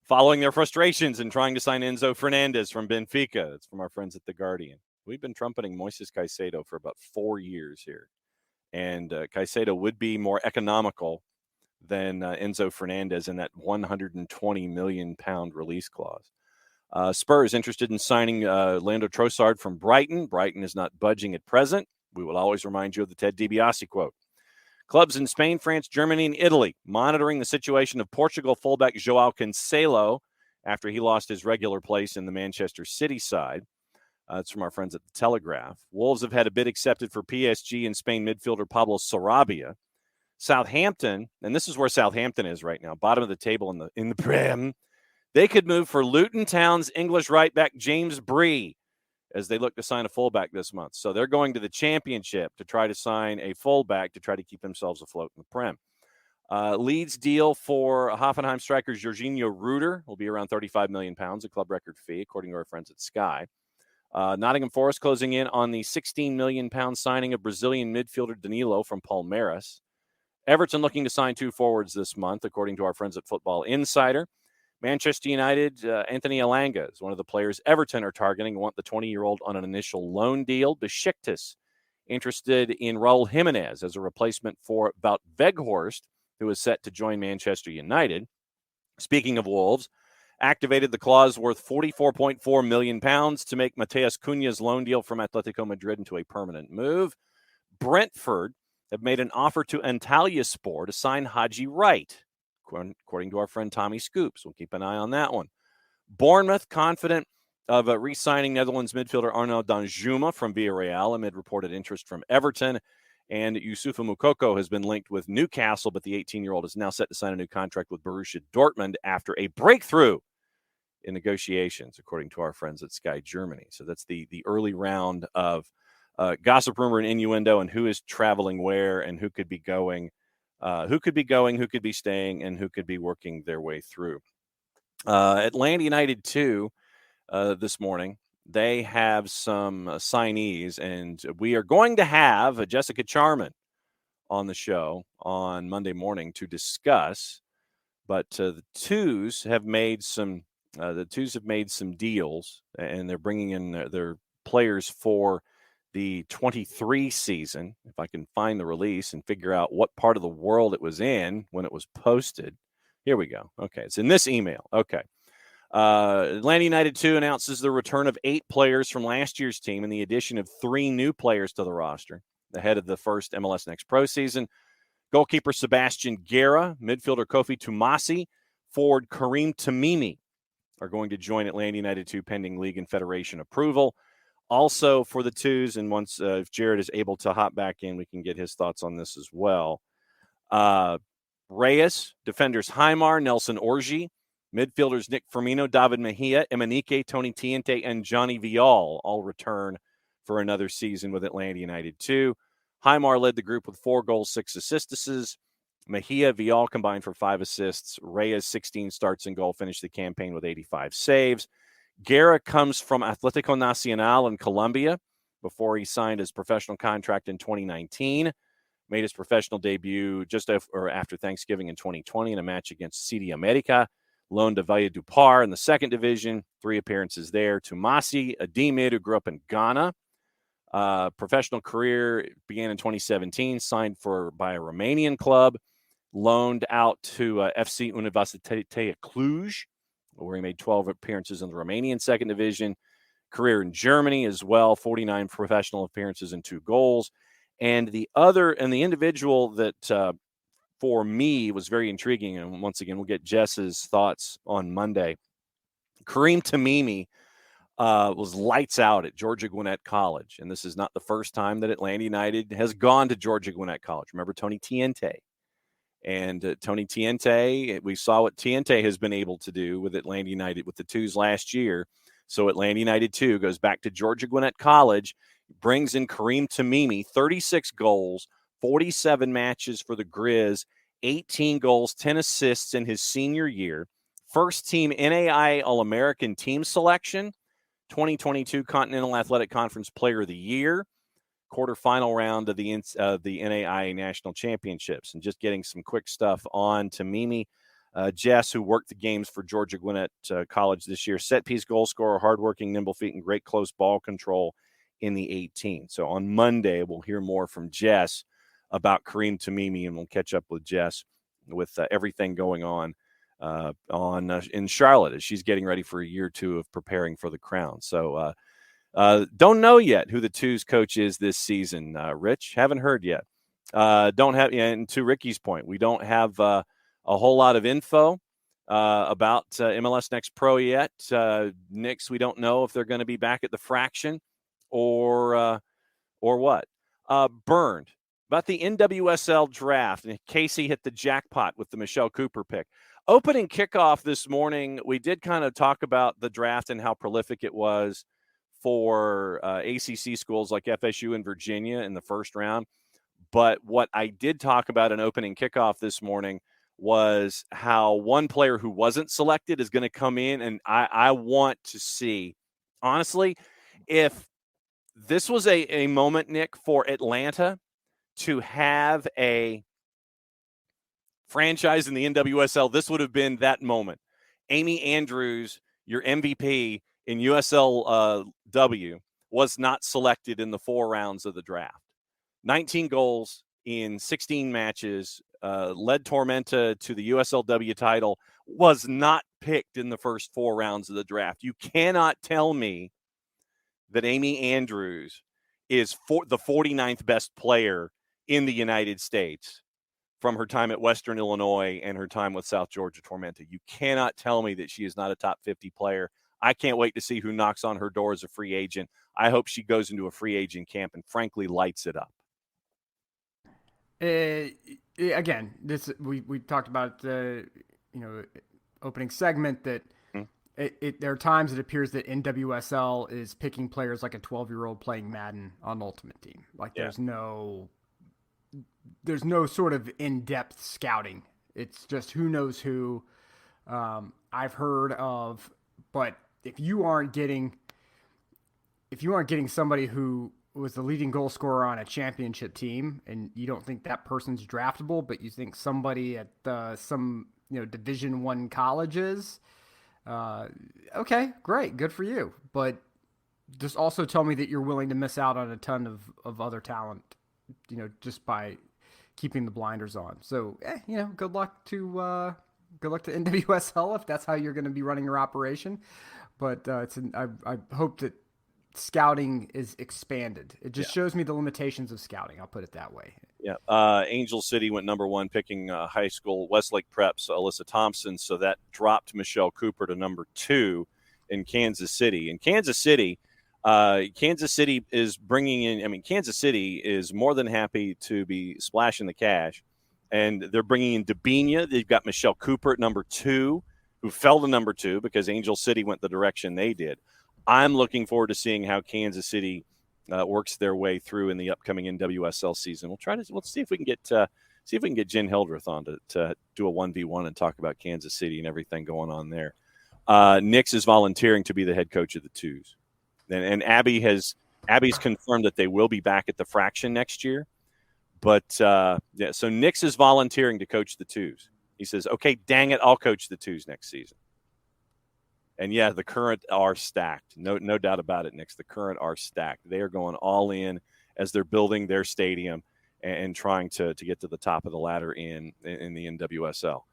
following their frustrations in trying to sign Enzo Fernandez from Benfica. It's from our friends at The Guardian. We've been trumpeting Moises Caicedo for about 4 years here. And Caicedo would be more economical than Enzo Fernandez in that 120 million pound release clause. Spurs interested in signing Leandro Trossard from Brighton. Brighton is not budging at present. We will always remind you of the Ted DiBiase quote. Clubs in Spain, France, Germany, and Italy monitoring the situation of Portugal fullback João Cancelo after he lost his regular place in the Manchester City side. It's from our friends at The Telegraph. Wolves have had a bid accepted for PSG and Spain midfielder Pablo Sarabia. Southampton, and this is where Southampton is right now, bottom of the table in the Prem. They could move for Luton Town's English right back James Bree as they look to sign a fullback this month. So they're going to the Championship to try to sign a fullback to try to keep themselves afloat in the Prem. Leeds deal for Hoffenheim striker Jorginho Ruder will be around 35 million pounds, a club record fee, according to our friends at Sky. Nottingham Forest closing in on the 16 million pound signing of Brazilian midfielder Danilo from Palmeiras. Everton looking to sign 2 forwards this month, according to our friends at Football Insider. Manchester United, Anthony Elanga is one of the players Everton are targeting, want the 20-year-old on an initial loan deal. Besiktas interested in Raul Jimenez as a replacement for Wout Weghorst, who is set to join Manchester United. Speaking of Wolves, activated the clause worth 44.4 million pounds to make Mateus Cunha's loan deal from Atletico Madrid into a permanent move. Brentford have made an offer to Antalyaspor to sign Haji Wright, according to our friend Tommy Scoops. We'll keep an eye on that one. Bournemouth confident of re-signing Netherlands midfielder Arnaud Danjuma from Villarreal amid reported interest from Everton. And Youssoufa Moukoko has been linked with Newcastle, but the 18-year-old is now set to sign a new contract with Borussia Dortmund after a breakthrough in negotiations, according to our friends at Sky Germany. So that's the early round of gossip, rumor, and innuendo, and who is traveling where and who could be going who could be going, who could be staying, and who could be working their way through. Atlanta United, too, this morning, they have some signees, and we are going to have Jessica Charman on the show on Monday morning to discuss. But the Twos have made some deals, and they're bringing in their players for the 23 season. If I can find the release and figure out what part of the world it was in when it was posted. Here we go. Okay, it's in this email. Okay. Atlanta United 2 announces the return of 8 players from last year's team and the addition of 3 new players to the roster ahead of the first MLS Next Pro season. Goalkeeper Sebastian Guerra, midfielder Kofi Tumasi, forward Kareem Tamimi are going to join Atlanta United 2 pending league and federation approval. Also for the Twos, and once if Jarrett is able to hop back in, we can get his thoughts on this as well. Reyes, defenders Heimar, Nelson Orji, midfielders Nick Firmino, David Mejia, Emanike, Tony Tiente, and Johnny Vial all return for another season with Atlanta United 2. Heimar led the group with 4 goals, 6 assists. Mejia, Vial combined for 5 assists. Reyes, 16 starts and goal, finished the campaign with 85 saves. Guerra comes from Atlético Nacional in Colombia before he signed his professional contract in 2019. Made his professional debut just after Thanksgiving in 2020 in a match against CD America. Loaned to Valledupar in the second division, 3 appearances there. Tumasi, a D-mid who grew up in Ghana. Professional career began in 2017, signed by a Romanian club, loaned out to FC Universitatea Cluj, where he made 12 appearances in the Romanian second division. Career in Germany as well, 49 professional appearances and 2 goals. And the individual that for me was very intriguing, and once again, we'll get Jess's thoughts on Monday. Kareem Tamimi was lights out at Georgia Gwinnett College, and this is not the first time that Atlanta United has gone to Georgia Gwinnett College. Remember Tony Tiente? And Tony Tiente, we saw what Tiente has been able to do with Atlanta United with the Twos last year. So Atlanta United 2 goes back to Georgia Gwinnett College, brings in Kareem Tamimi, 36 goals, 47 matches for the Grizz, 18 goals, 10 assists in his senior year. First team NAI All-American team selection, 2022 Continental Athletic Conference Player of the Year, quarterfinal round of the NAI National Championships. And just getting some quick stuff on Tamimi. Jess, who worked the games for Georgia Gwinnett College this year, set-piece goal scorer, hardworking, nimble feet, and great close ball control in the 18. So on Monday, we'll hear more from Jess about Kareem Tamimi, and we'll catch up with Jess with everything going on in Charlotte as she's getting ready for a year or two of preparing for the crown. So don't know yet who the Twos coach is this season. Rich, haven't heard yet. Don't have, and to Ricky's point, we don't have a whole lot of info about MLS Next Pro yet. Knicks, we don't know if they're going to be back at the Fraction or what. Burned. About the NWSL Draft, and Casey hit the jackpot with the Michelle Cooper pick. Opening kickoff this morning, we did kind of talk about the draft and how prolific it was for ACC schools like FSU and Virginia in the first round. But what I did talk about in opening kickoff this morning was how one player who wasn't selected is going to come in, and I want to see, honestly, if this was a moment, Nick, for Atlanta to have a franchise in the NWSL, this would have been that moment. Amy Andrews, your MVP in USLW, was not selected in the 4 rounds of the draft. 19 goals in 16 matches, led Tormenta to the USLW title, was not picked in the first 4 rounds of the draft. You cannot tell me that Amy Andrews is the 49th best player in the United States from her time at Western Illinois and her time with South Georgia Tormenta. You cannot tell me that she is not a top 50 player. I can't wait to see who knocks on her door as a free agent. I hope she goes into a free agent camp and frankly lights it up. Again, this we talked about opening segment that there are times it appears that NWSL is picking players like a 12-year-old playing Madden on Ultimate Team. Like there's no there's no sort of in-depth scouting. It's just who knows who. I've heard of, but if you aren't getting somebody who was the leading goal scorer on a championship team, and you don't think that person's draftable, but you think somebody at some Division I colleges, okay, great, good for you. But just also tell me that you're willing to miss out on a ton of other talent, just by keeping the blinders on. So, good luck to NWSL if that's how you're going to be running your operation. But I hope that scouting is expanded. It just shows me the limitations of scouting. I'll put it that way. Yeah. Angel City went number 1, picking high school Westlake Prep's Alyssa Thompson. So that dropped Michelle Cooper to number 2 in Kansas City. In Kansas City, Kansas City is bringing in, Kansas City is more than happy to be splashing the cash. And they're bringing in Dabinia. They've got Michelle Cooper at number 2, who fell to number 2 because Angel City went the direction they did. I'm looking forward to seeing how Kansas City works their way through in the upcoming NWSL season. We'll see if we can get Jen Hildreth on to do a 1v1 and talk about Kansas City and everything going on there. Nix is volunteering to be the head coach of the Twos, and Abby's confirmed that they will be back at the Fraction next year. But so Nix is volunteering to coach the Twos. He says, "Okay, dang it, I'll coach the Twos next season." And yeah, the Current are stacked. No doubt about it, Nix. The Current are stacked. They are going all in as they're building their stadium and trying to get to the top of the ladder in the NWSL.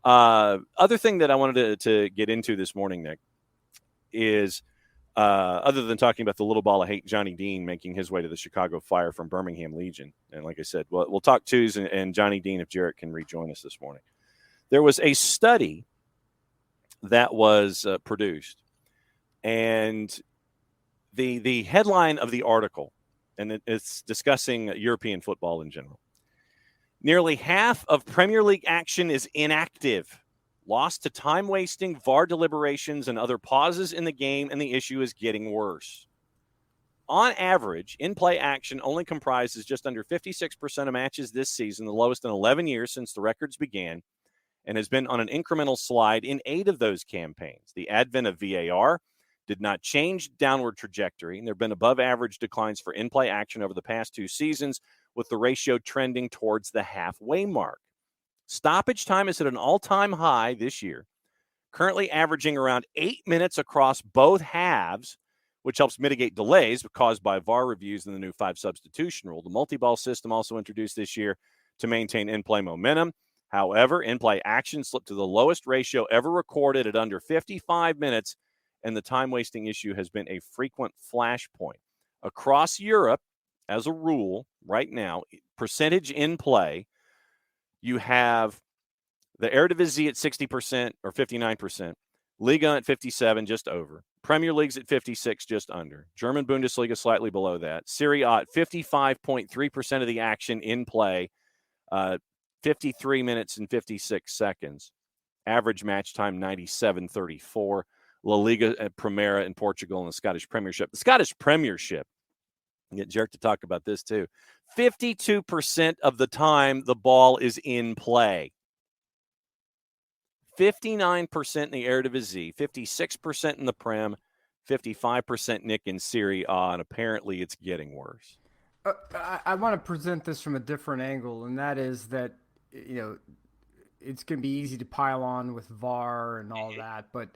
Other thing that I wanted to get into this morning, Nick, is other than talking about the little ball of hate, Johnny Dean making his way to the Chicago Fire from Birmingham Legion. And like I said, we'll talk Twos and Johnny Dean if Jarrett can rejoin us this morning. There was a study that was produced, and the headline of the article, and it's discussing European football in general. Nearly half of Premier League action is inactive, lost to time-wasting VAR deliberations and other pauses in the game, and the issue is getting worse. On average, in-play action only comprises just under 56% of matches this season, the lowest in 11 years since the records began, and has been on an incremental slide in 8 of those campaigns. The advent of VAR did not change downward trajectory, and there have been above-average declines for in-play action over the past 2 seasons, with the ratio trending towards the halfway mark. Stoppage time is at an all-time high this year, currently averaging around 8 minutes across both halves, which helps mitigate delays caused by VAR reviews and the new 5 substitution rule. The multi-ball system also introduced this year to maintain in-play momentum. However, in-play action slipped to the lowest ratio ever recorded at under 55 minutes, and the time-wasting issue has been a frequent flashpoint. Across Europe, as a rule, right now, percentage in play, you have the Eredivisie at 60% or 59%, Liga at 57, just over, Premier League's at 56, just under, German Bundesliga slightly below that, Serie A at 55.3% of the action in play, 53 minutes and 56 seconds. Average match time 97.34. La Liga at Primera in Portugal and the Scottish Premiership. The Scottish Premiership, I get Jarrett to talk about this too. 52% of the time the ball is in play. 59% in the Eredivisie, 56% in the Prem, 55% Nick in Serie A, and apparently it's getting worse. I want to present this from a different angle, and that is that it's going to be easy to pile on with VAR and all that, but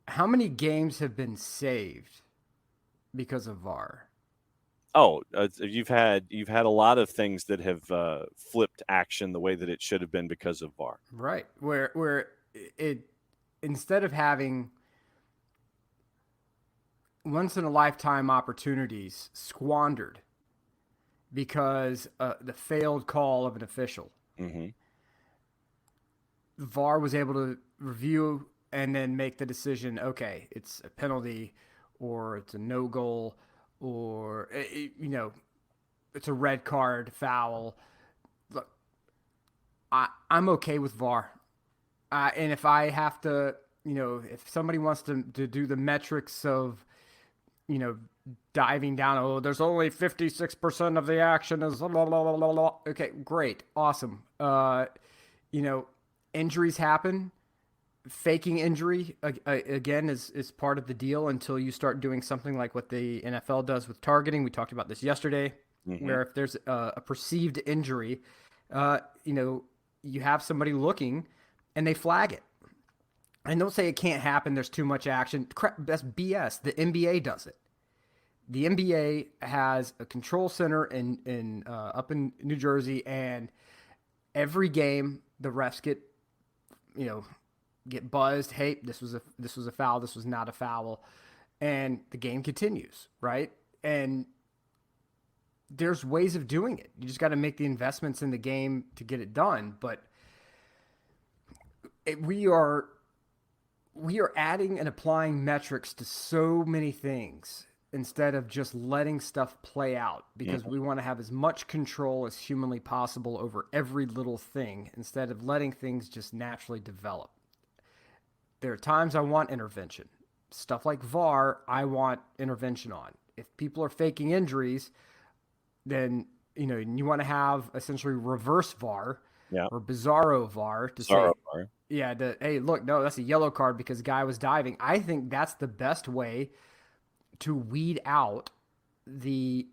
how many games have been saved because of VAR? Oh, you've had a lot of things that have flipped action the way that it should have been because of VAR. Right, where it instead of having once in a lifetime opportunities squandered because the failed call of an official. Mm-hmm. VAR was able to review and then make the decision, okay, it's a penalty or it's a no goal or, it's a red card, foul. Look, I'm okay with VAR. And if I have to, if somebody wants to do the metrics of diving down. Oh, there's only 56% of the action is blah, blah, blah, blah, blah. Okay, great. Awesome. Injuries happen. Faking injury again is part of the deal until you start doing something like what the NFL does with targeting. We talked about this yesterday, where if there's a perceived injury, you have somebody looking and they flag it. And don't say it can't happen. There's too much action. Crap, that's BS. The NBA does it. The NBA has a control center in up in New Jersey, and every game the refs get buzzed. Hey, this was a foul. This was not a foul, and the game continues, right? And there's ways of doing it. You just got to make the investments in the game to get it done. But we are adding and applying metrics to so many things instead of just letting stuff play out, because we want to have as much control as humanly possible over every little thing instead of letting things just naturally develop. There are times I want intervention. Stuff like VAR, I want intervention on. If people are faking injuries, then you want to have essentially reverse VAR or bizarro VAR to say, hey, look, no, that's a yellow card because the guy was diving. I think that's the best way to weed out the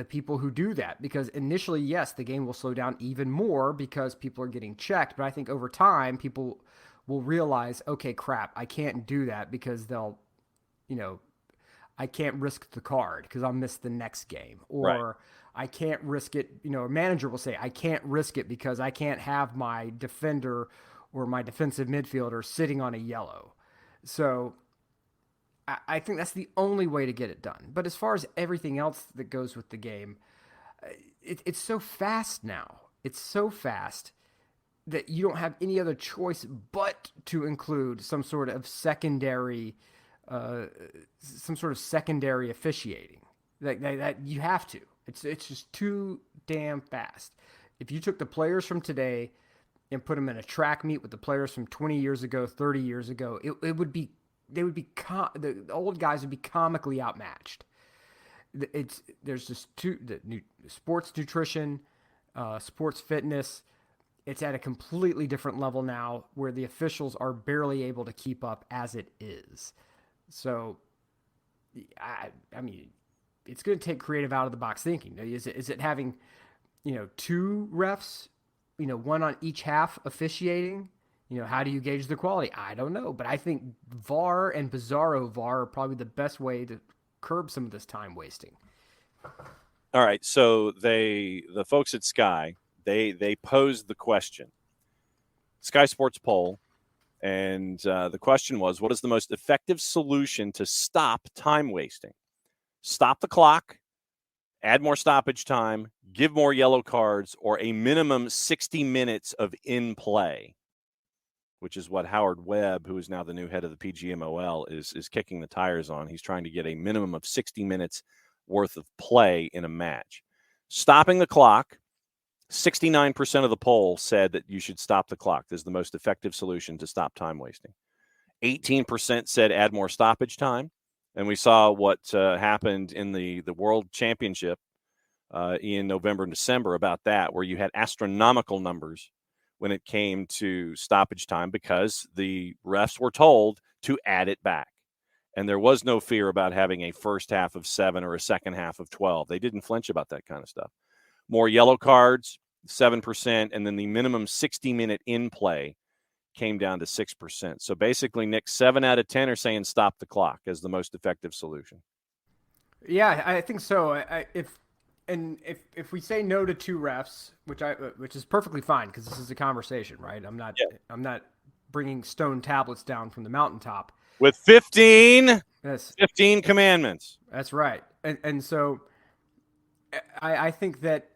people who do that, because initially, yes, the game will slow down even more because people are getting checked. But I think over time, people will realize, okay, crap, I can't do that because I can't risk the card because I'll miss the next game. Or I can't risk it. A manager will say, I can't risk it because I can't have my defender or my defensive midfielder sitting on a yellow. So I think that's the only way to get it done. But as far as everything else that goes with the game, it's so fast now. It's so fast that you don't have any other choice but to include some sort of secondary officiating. That you have to. It's just too damn fast. If you took the players from today and put them in a track meet with the players from 20 years ago, 30 years ago, the old guys would be comically outmatched. There's just sports nutrition, sports fitness. It's at a completely different level now where the officials are barely able to keep up as it is. So, I mean, it's going to take creative out of the box thinking. Is it having, two refs, one on each half officiating? How do you gauge the quality? I don't know, but I think VAR and bizarro VAR are probably the best way to curb some of this time wasting. All right, so the folks at Sky, they posed the question, Sky Sports poll, and the question was, what is the most effective solution to stop time wasting? Stop the clock, add more stoppage time, give more yellow cards, or a minimum 60 minutes of in play, which is what Howard Webb, who is now the new head of the PGMOL, is kicking the tires on. He's trying to get a minimum of 60 minutes worth of play in a match. Stopping the clock, 69% of the poll said that you should stop the clock. This is the most effective solution to stop time wasting. 18% said add more stoppage time. And we saw what happened in the World Championship in November and December about that, where you had astronomical numbers when it came to stoppage time because the refs were told to add it back. And there was no fear about having a first half of 7 or a second half of 12. They didn't flinch about that kind of stuff. More yellow cards, 7%, and then the minimum 60-minute in play came down to 6%. So basically, Nick, 7 out of 10 are saying stop the clock as the most effective solution. Yeah, I think so. If we say no to 2 refs, which is perfectly fine because this is a conversation, right? I'm not bringing stone tablets down from the mountaintop with 15 commandments. That's right. And so I think that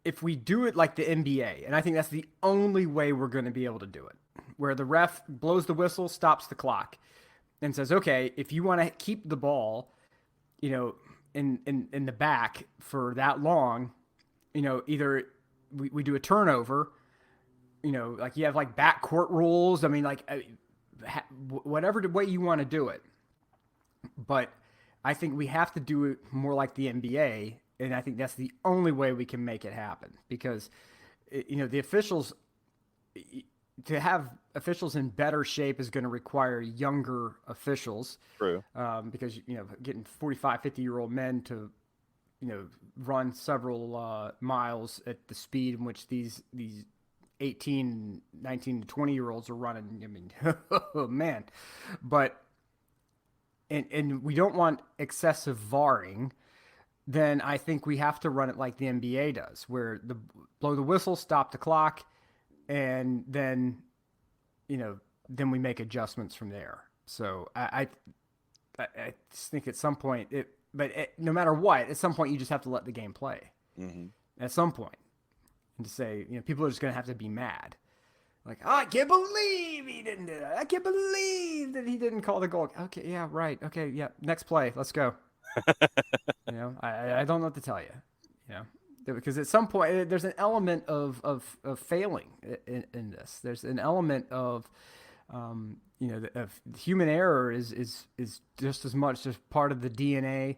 if we do it like the NBA, and I think that's the only way we're going to be able to do it, where the ref blows the whistle, stops the clock, and says, okay, if you want to keep the ball, in the back for that long, either we do a turnover, like you have like backcourt rules. I mean, like whatever the way you want to do it. But I think we have to do it more like the NBA, and I think that's the only way we can make it happen because, the officials, to have officials in better shape is going to require younger officials. True. Because, getting 45, 50-year-old men to, run several miles at the speed in which these 18, 19 to 20-year-olds are running. I mean, oh, man. But, and we don't want excessive VARing. Then I think we have to run it like the NBA does, where blow the whistle, stop the clock, and then, then we make adjustments from there. So I just think at some point, no matter what, at some point you just have to let the game play. Mm-hmm. At some point, and to say, people are just going to have to be mad. Like, oh, I can't believe he didn't do that. I can't believe that he didn't call the goal. Okay, yeah, right. Okay, yeah, next play. Let's go. I don't know what to tell you. Because at some point there's an element of failing in this. There's an element of of human error is just as much just part of the DNA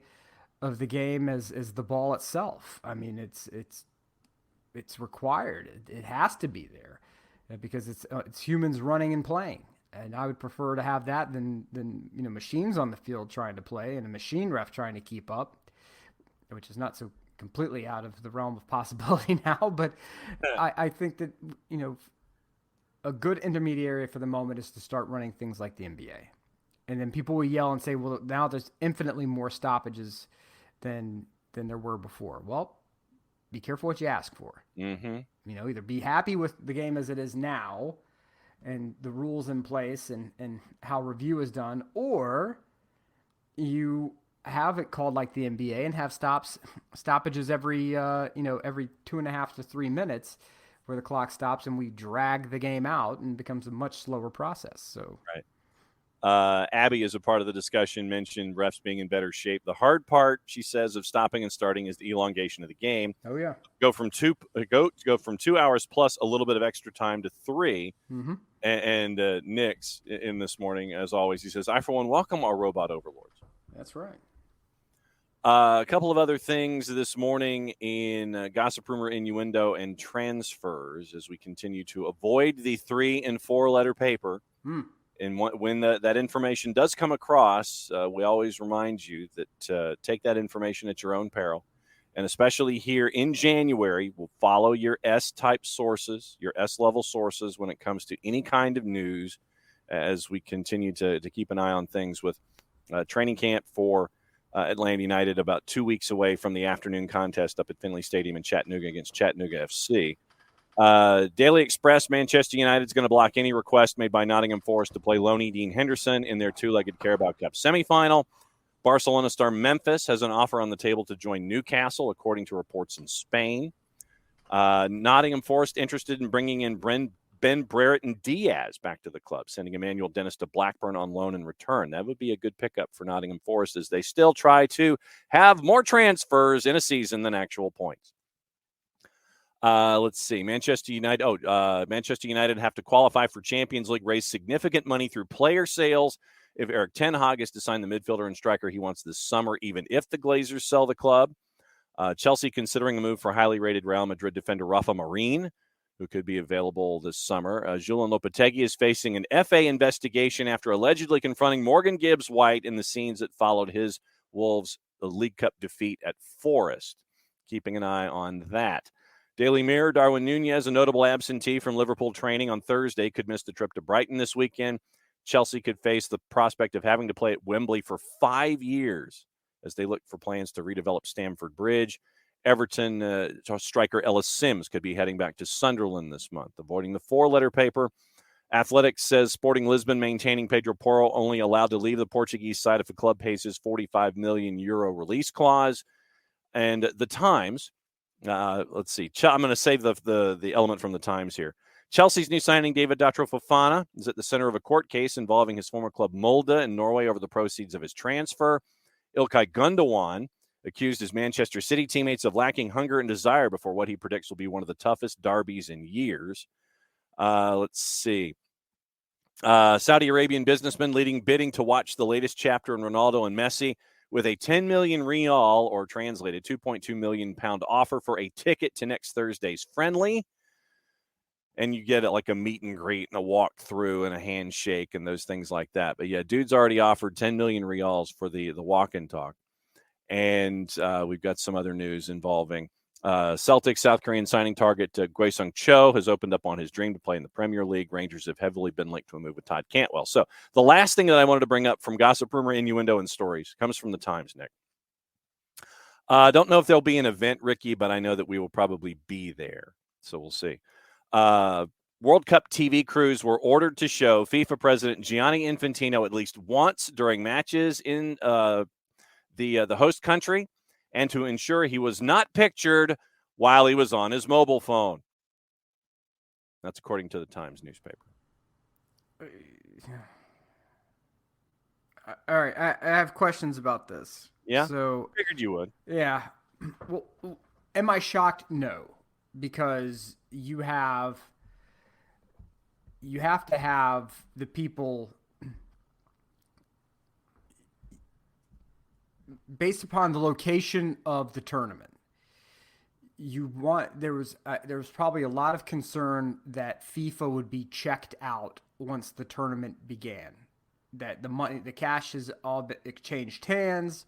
of the game as the ball itself. I mean, it's required. It has to be there because it's humans running and playing. And I would prefer to have that than machines on the field trying to play and a machine ref trying to keep up, which is not so completely out of the realm of possibility now. But I think that a good intermediary for the moment is to start running things like the NBA, and then people will yell and say, "Well, now there's infinitely more stoppages than there were before." Well, be careful what you ask for. Mm-hmm. Either be happy with the game as it is now and the rules in place and how review is done, or you have it called like the NBA and have stoppages every 2.5 to 3 minutes where the clock stops and we drag the game out and it becomes a much slower process. So right. Abby, as a part of the discussion, mentioned refs being in better shape. The hard part, she says, of stopping and starting is the elongation of the game. Oh yeah, go from 2 hours plus a little bit of extra time to 3. Mm-hmm. And Nick's in this morning, as always, he says, "I for one welcome our robot overlords." That's right. A couple of other things this morning in gossip, rumor, innuendo, and transfers as we continue to avoid the 3 and 4 letter paper. And when that information does come across, we always remind you that take that information at your own peril. And especially here in January, we'll follow your S-type sources, your S-level sources when it comes to any kind of news as we continue to keep an eye on things with training camp for Atlanta United about 2 weeks away from the afternoon contest up at Finley Stadium in Chattanooga against Chattanooga FC. Daily Express, Manchester United is going to block any request made by Nottingham Forest to play Loney Dean Henderson in their two-legged Carabao Cup semifinal. Barcelona star Memphis has an offer on the table to join Newcastle, according to reports in Spain. Nottingham Forest interested in bringing in Ben Brereton Diaz back to the club, sending Emmanuel Dennis to Blackburn on loan and return. That would be a good pickup for Nottingham Forest as they still try to have more transfers in a season than actual points. Let's see. Manchester United have to qualify for Champions League, raise significant money through player sales if Eric Ten Hag is to sign the midfielder and striker he wants this summer, even if the Glazers sell the club. Chelsea considering a move for highly rated Real Madrid defender Rafa Marin, who could be available this summer. Julian Lopetegui is facing an FA investigation after allegedly confronting Morgan Gibbs-White in the scenes that followed his Wolves' League Cup defeat at Forest. Keeping an eye on that. Daily Mirror, Darwin Nunez, a notable absentee from Liverpool training on Thursday, could miss the trip to Brighton this weekend. Chelsea could face the prospect of having to play at Wembley for 5 years as they look for plans to redevelop Stamford Bridge. Everton striker Ellis Sims could be heading back to Sunderland this month. Avoiding the 4-letter paper, Athletics says Sporting Lisbon maintaining Pedro Porro only allowed to leave the Portuguese side if the club pays his €45 million release clause. And the Times, let's see, I'm going to save the element from the Times here. Chelsea's new signing, David Datro Fofana, is at the center of a court case involving his former club Molde in Norway over the proceeds of his transfer. Ilkay Gundogan accused his Manchester City teammates of lacking hunger and desire before what he predicts will be one of the toughest derbies in years. Let's see. Saudi Arabian businessman leading bidding to watch the latest chapter in Ronaldo and Messi with a 10 million real, or translated 2.2 million pound offer for a ticket to next Thursday's friendly. And you get like a meet and greet and a walk through and a handshake and those things like that. But yeah, dude's already offered 10 million reals for the walk and talk. And we've got some other news involving Celtics South Korean signing target Gwaesung Cho has opened up on his dream to play in the Premier League. Rangers have heavily been linked to a move with Todd Cantwell. So the last thing that I wanted to bring up from gossip, rumor, innuendo, and stories comes from the Times, Nick. I don't know if there'll be an event, Ricky, but I know that we will probably be there. So we'll see. World Cup TV crews were ordered to show FIFA President Gianni Infantino at least once during matches in the host country, and to ensure he was not pictured while he was on his mobile phone. That's according to the Times newspaper. All right, I have questions about this. Yeah, so figured you would. Yeah. Well, am I shocked? No, because you have to have the people based upon the location of the tournament. There was probably a lot of concern that FIFA would be checked out once the tournament began, that the cash has all been exchanged hands,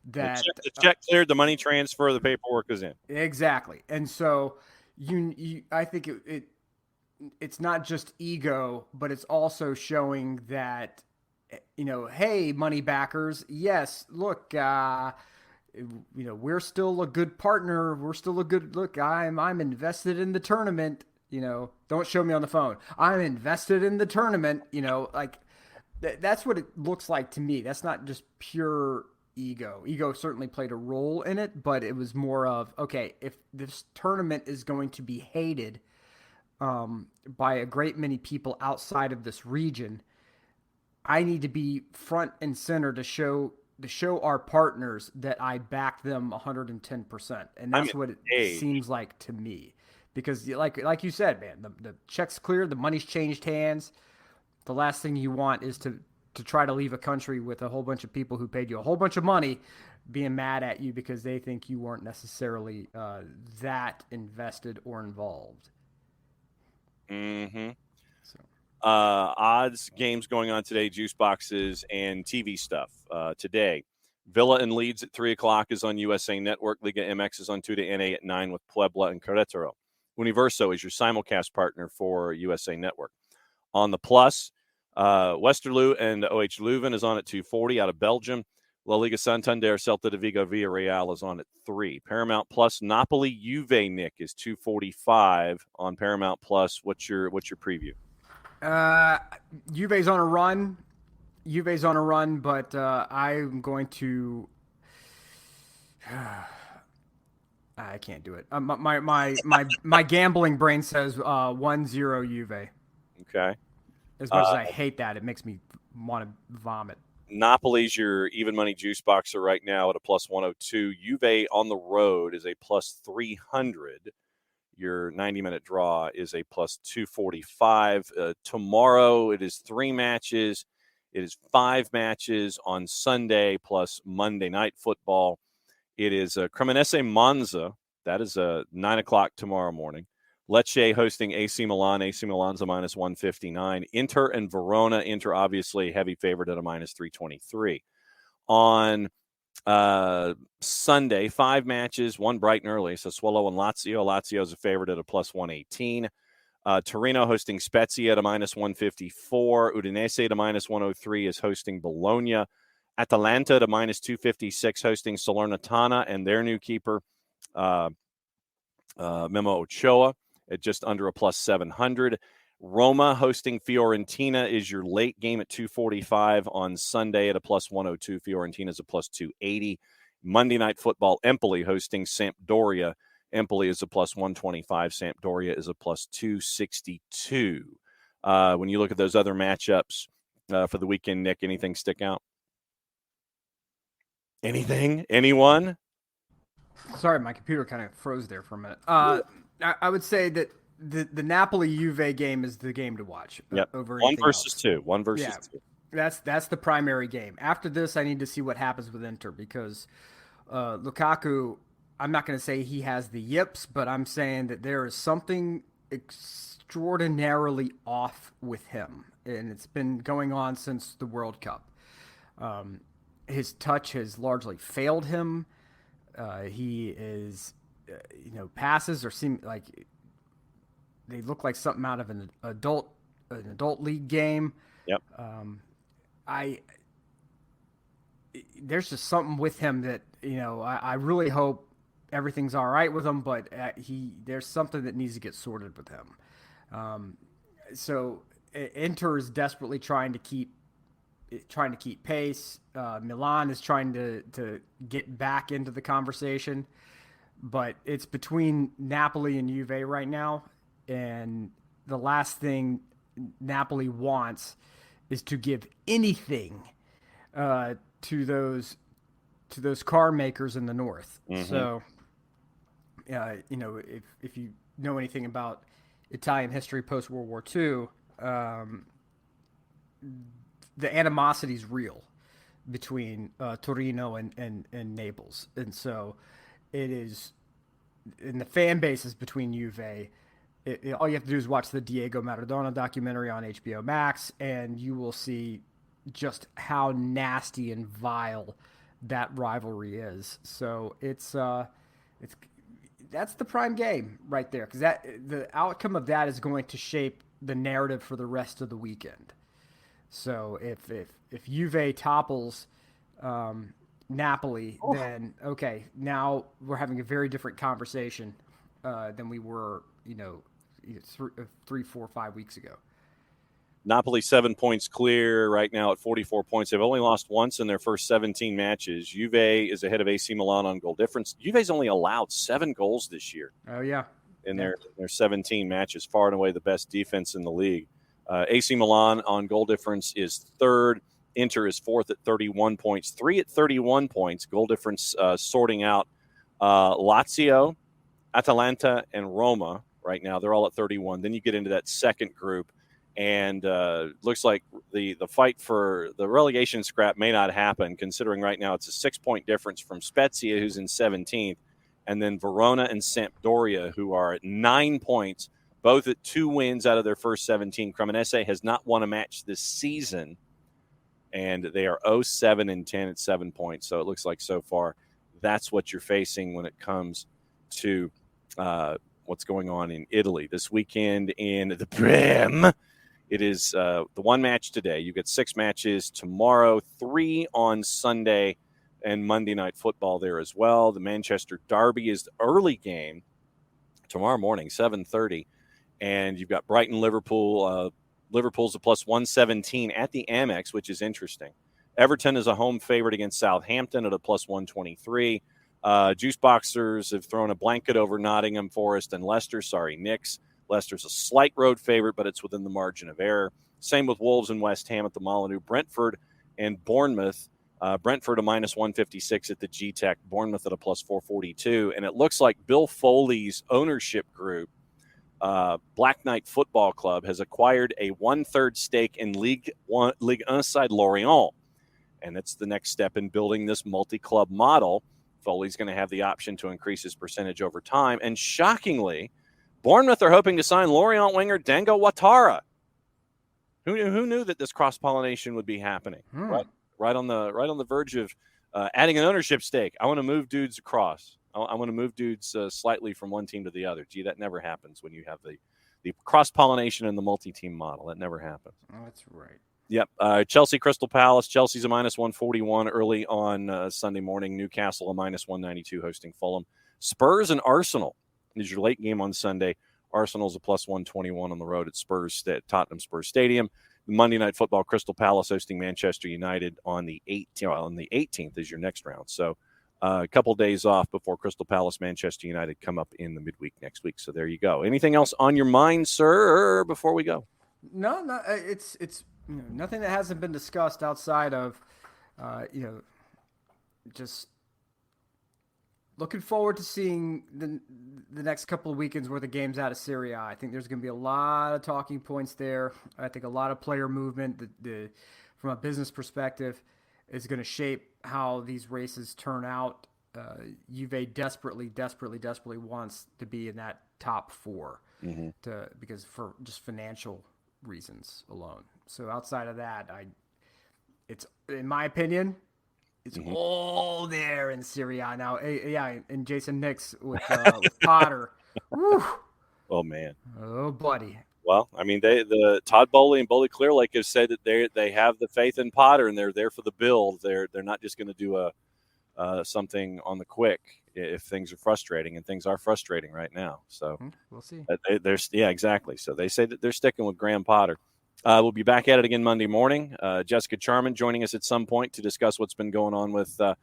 that the check cleared, the money transfer, the paperwork is in. Exactly. And so I think it's not just ego, but it's also showing that, hey, money backers, yes, look, we're still a good partner. We're still a good look. I'm invested in the tournament. Don't show me on the phone. I'm invested in the tournament. That's what it looks like to me. That's not just pure ego. Ego certainly played a role in it, but it was more of, okay, if this tournament is going to be hated by a great many people outside of this region, I need to be front and center to show our partners that I back them 110%. And that's what it seems like to me. Because like you said, man, the check's clear, the money's changed hands. The last thing you want is to try to leave a country with a whole bunch of people who paid you a whole bunch of money being mad at you because they think you weren't necessarily that invested or involved. Mm-hmm. Odds games going on today, juice boxes and TV stuff. Today, Villa and Leeds at 3:00 is on USA Network. Liga MX is on 2 at 9 with Puebla and Querétaro. Universo is your simulcast partner for USA Network. On the Plus, Westerlo and OH Leuven is on at 2:40 out of Belgium. La Liga Santander, Celta de Vigo, Villarreal is on at 3. Paramount Plus, Napoli, Juve, Nick, is 2:45 on Paramount Plus. What's your preview? Juve's on a run. But I'm going to. I can't do it. My gambling brain says 1-0 Juve. Okay. As much as I hate that, it makes me want to vomit. Napoli's your even money juice boxer right now at a plus 102. Juve on the road is a plus 300. Your 90-minute draw is a plus 245. Tomorrow it is 3 matches. It is 5 matches on Sunday plus Monday Night Football. It is Cremonese Monza. That is 9:00 tomorrow morning. Lecce hosting AC Milan. AC Milan's a minus 159. Inter and Verona. Inter obviously heavy favorite at a minus 323. On Sunday, 5 matches, 1 bright and early. Sassuolo and Lazio. Lazio is a favorite at a plus 118. Torino hosting Spezia at a minus 154. Udinese at a minus 103 is hosting Bologna. Atalanta at a minus 256 hosting Salernitana and their new keeper, Memo Ochoa, at just under a plus 700. Roma hosting Fiorentina is your late game at 2:45 on Sunday at a plus 102. Fiorentina is a plus 280. Monday Night Football, Empoli hosting Sampdoria. Empoli is a plus 125. Sampdoria is a plus 262. When you look at those other matchups for the weekend, Nick, anything stick out? Anything? Anyone? Sorry, my computer kind of froze there for a minute. I would say that the Napoli Juve game is the game to watch. Yep. Over 1 versus 2. 1 versus 2. That's the primary game. After this, I need to see what happens with Inter because Lukaku, I'm not going to say he has the yips, but I'm saying that there is something extraordinarily off with him, and it's been going on since the World Cup. His touch has largely failed him. He is, passes or seem like they look like something out of an adult league game. Yep. There's just something with him that I really hope everything's all right with him, but there's something that needs to get sorted with him. So Inter is desperately trying to keep pace. Milan is trying to get back into the conversation, but it's between Napoli and Juve right now, and the last thing Napoli wants is to give anything to those car makers in the north. Mm-hmm. So, if you know anything about Italian history post World War II, the animosity is real between Torino and Naples, and so it is. And the fan bases between Juve. All you have to do is watch the Diego Maradona documentary on HBO Max, and you will see just how nasty and vile that rivalry is. So that's the prime game right there, because the outcome of that is going to shape the narrative for the rest of the weekend. So if Juve topples Napoli, then okay, now we're having a very different conversation than we were, 3, 4, 5 weeks ago. Napoli 7 points clear right now at 44 points. They've only lost once in their first 17 matches. Juve is ahead of AC Milan on goal difference. Juve's only allowed 7 goals this year. Oh, yeah. In their 17 matches, far and away the best defense in the league. AC Milan on goal difference is third. Inter is fourth at 31 points. 3 at 31 points. Goal difference sorting out Lazio, Atalanta, and Roma right now. They're all at 31. Then you get into that second group, and looks like the fight for the relegation scrap may not happen, considering right now it's a 6-point difference from Spezia, who's in 17th, and then Verona and Sampdoria, who are at 9 points, both at 2 wins out of their first 17. Cremonese has not won a match this season, and they are 0-7-10 at 7 points. So it looks like so far that's what you're facing when it comes to what's going on in Italy this weekend in the Prem. It is the one match today. You get 6 matches tomorrow, 3 on Sunday, and Monday Night Football there as well. The Manchester Derby is the early game tomorrow morning, 7:30, and you've got Brighton-Liverpool. Liverpool's a plus 117 at the Amex, which is interesting. Everton is a home favorite against Southampton at a plus 123. Juice Boxers have thrown a blanket over Nottingham Forest and Leicester. Sorry, Knicks. Leicester's a slight road favorite, but it's within the margin of error. Same with Wolves and West Ham at the Molineux. Brentford and Bournemouth. Brentford a minus 156 at the G-Tech. Bournemouth at a plus 442. And it looks like Bill Foley's ownership group, Black Knight Football Club, has acquired a 1/3 stake in Ligue 1 side Lorient. And it's the next step in building this multi-club model. Foley's going to have the option to increase his percentage over time. And shockingly, Bournemouth are hoping to sign Lorient winger Dango Ouattara. Who knew that this cross-pollination would be happening? Right on the verge of adding an ownership stake. I want to move dudes across. I want to move dudes slightly from one team to the other. Gee, that never happens when you have the cross-pollination and the multi-team model. That never happens. Oh, that's right. Yep. Chelsea, Crystal Palace. Chelsea's a minus 141 early on Sunday morning. Newcastle a minus 192 hosting Fulham. Spurs and Arsenal is your late game on Sunday. Arsenal's a plus 121 on the road at Tottenham Spurs Stadium. Monday Night Football, Crystal Palace hosting Manchester United on the 18th is your next round. So a couple days off before Crystal Palace, Manchester United come up in the midweek next week. So there you go. Anything else on your mind, sir, before we go? No, it's nothing that hasn't been discussed outside of, just looking forward to seeing the next couple of weekends worth of games out of Serie A. I think there's going to be a lot of talking points there. I think a lot of player movement. The from a business perspective is going to shape how these races turn out. Juve desperately wants to be in that top 4 because for just financial reasons alone. So outside of that, it's in my opinion, it's all there in Serie A now. Yeah, and Jason Nix with Potter. Woo. Oh man. Oh buddy. Well, I mean, the Todd Bowley and Bowley Clear Lake have said that they have the faith in Potter and they're there for the build. They're not just going to do something on the quick if things are frustrating, and things are frustrating right now. So we'll see. Yeah, exactly. So they say that they're sticking with Graham Potter. We'll be back at it again Monday morning. Jessica Charman joining us at some point to discuss what's been going on with the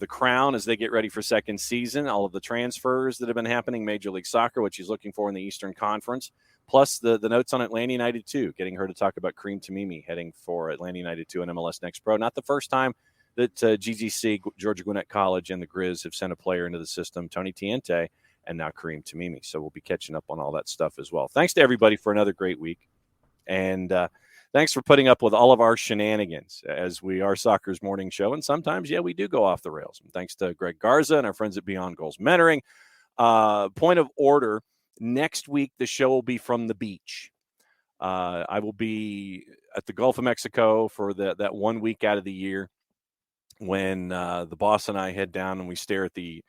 Crown as they get ready for second season, all of the transfers that have been happening, Major League Soccer, what she's looking for in the Eastern Conference, plus the notes on Atlanta United 2, getting her to talk about Kareem Tamimi heading for Atlanta United 2 and MLS Next Pro. Not the first time that GGC, Georgia Gwinnett College, and the Grizz have sent a player into the system, Tony Tiente, and now Kareem Tamimi. So we'll be catching up on all that stuff as well. Thanks to everybody for another great week. And thanks for putting up with all of our shenanigans as we are soccer's morning show. And sometimes, we do go off the rails. And thanks to Greg Garza and our friends at Beyond Goals Mentoring. Point of order, next week the show will be from the beach. I will be at the Gulf of Mexico for that 1 week out of the year when the boss and I head down and we stare at the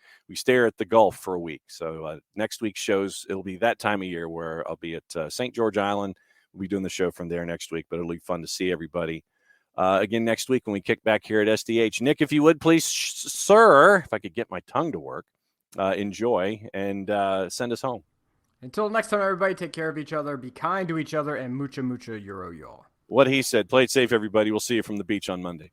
Gulf for a week. So next week's shows, it'll be that time of year where I'll be at St. George Island. We'll be doing the show from there next week, but it'll be fun to see everybody again next week when we kick back here at SDH. Nick, if you would please, sir, if I could get my tongue to work, enjoy and send us home. Until next time, everybody, take care of each other, be kind to each other, and mucha euro, y'all. What he said. Play it safe, everybody. We'll see you from the beach on Monday.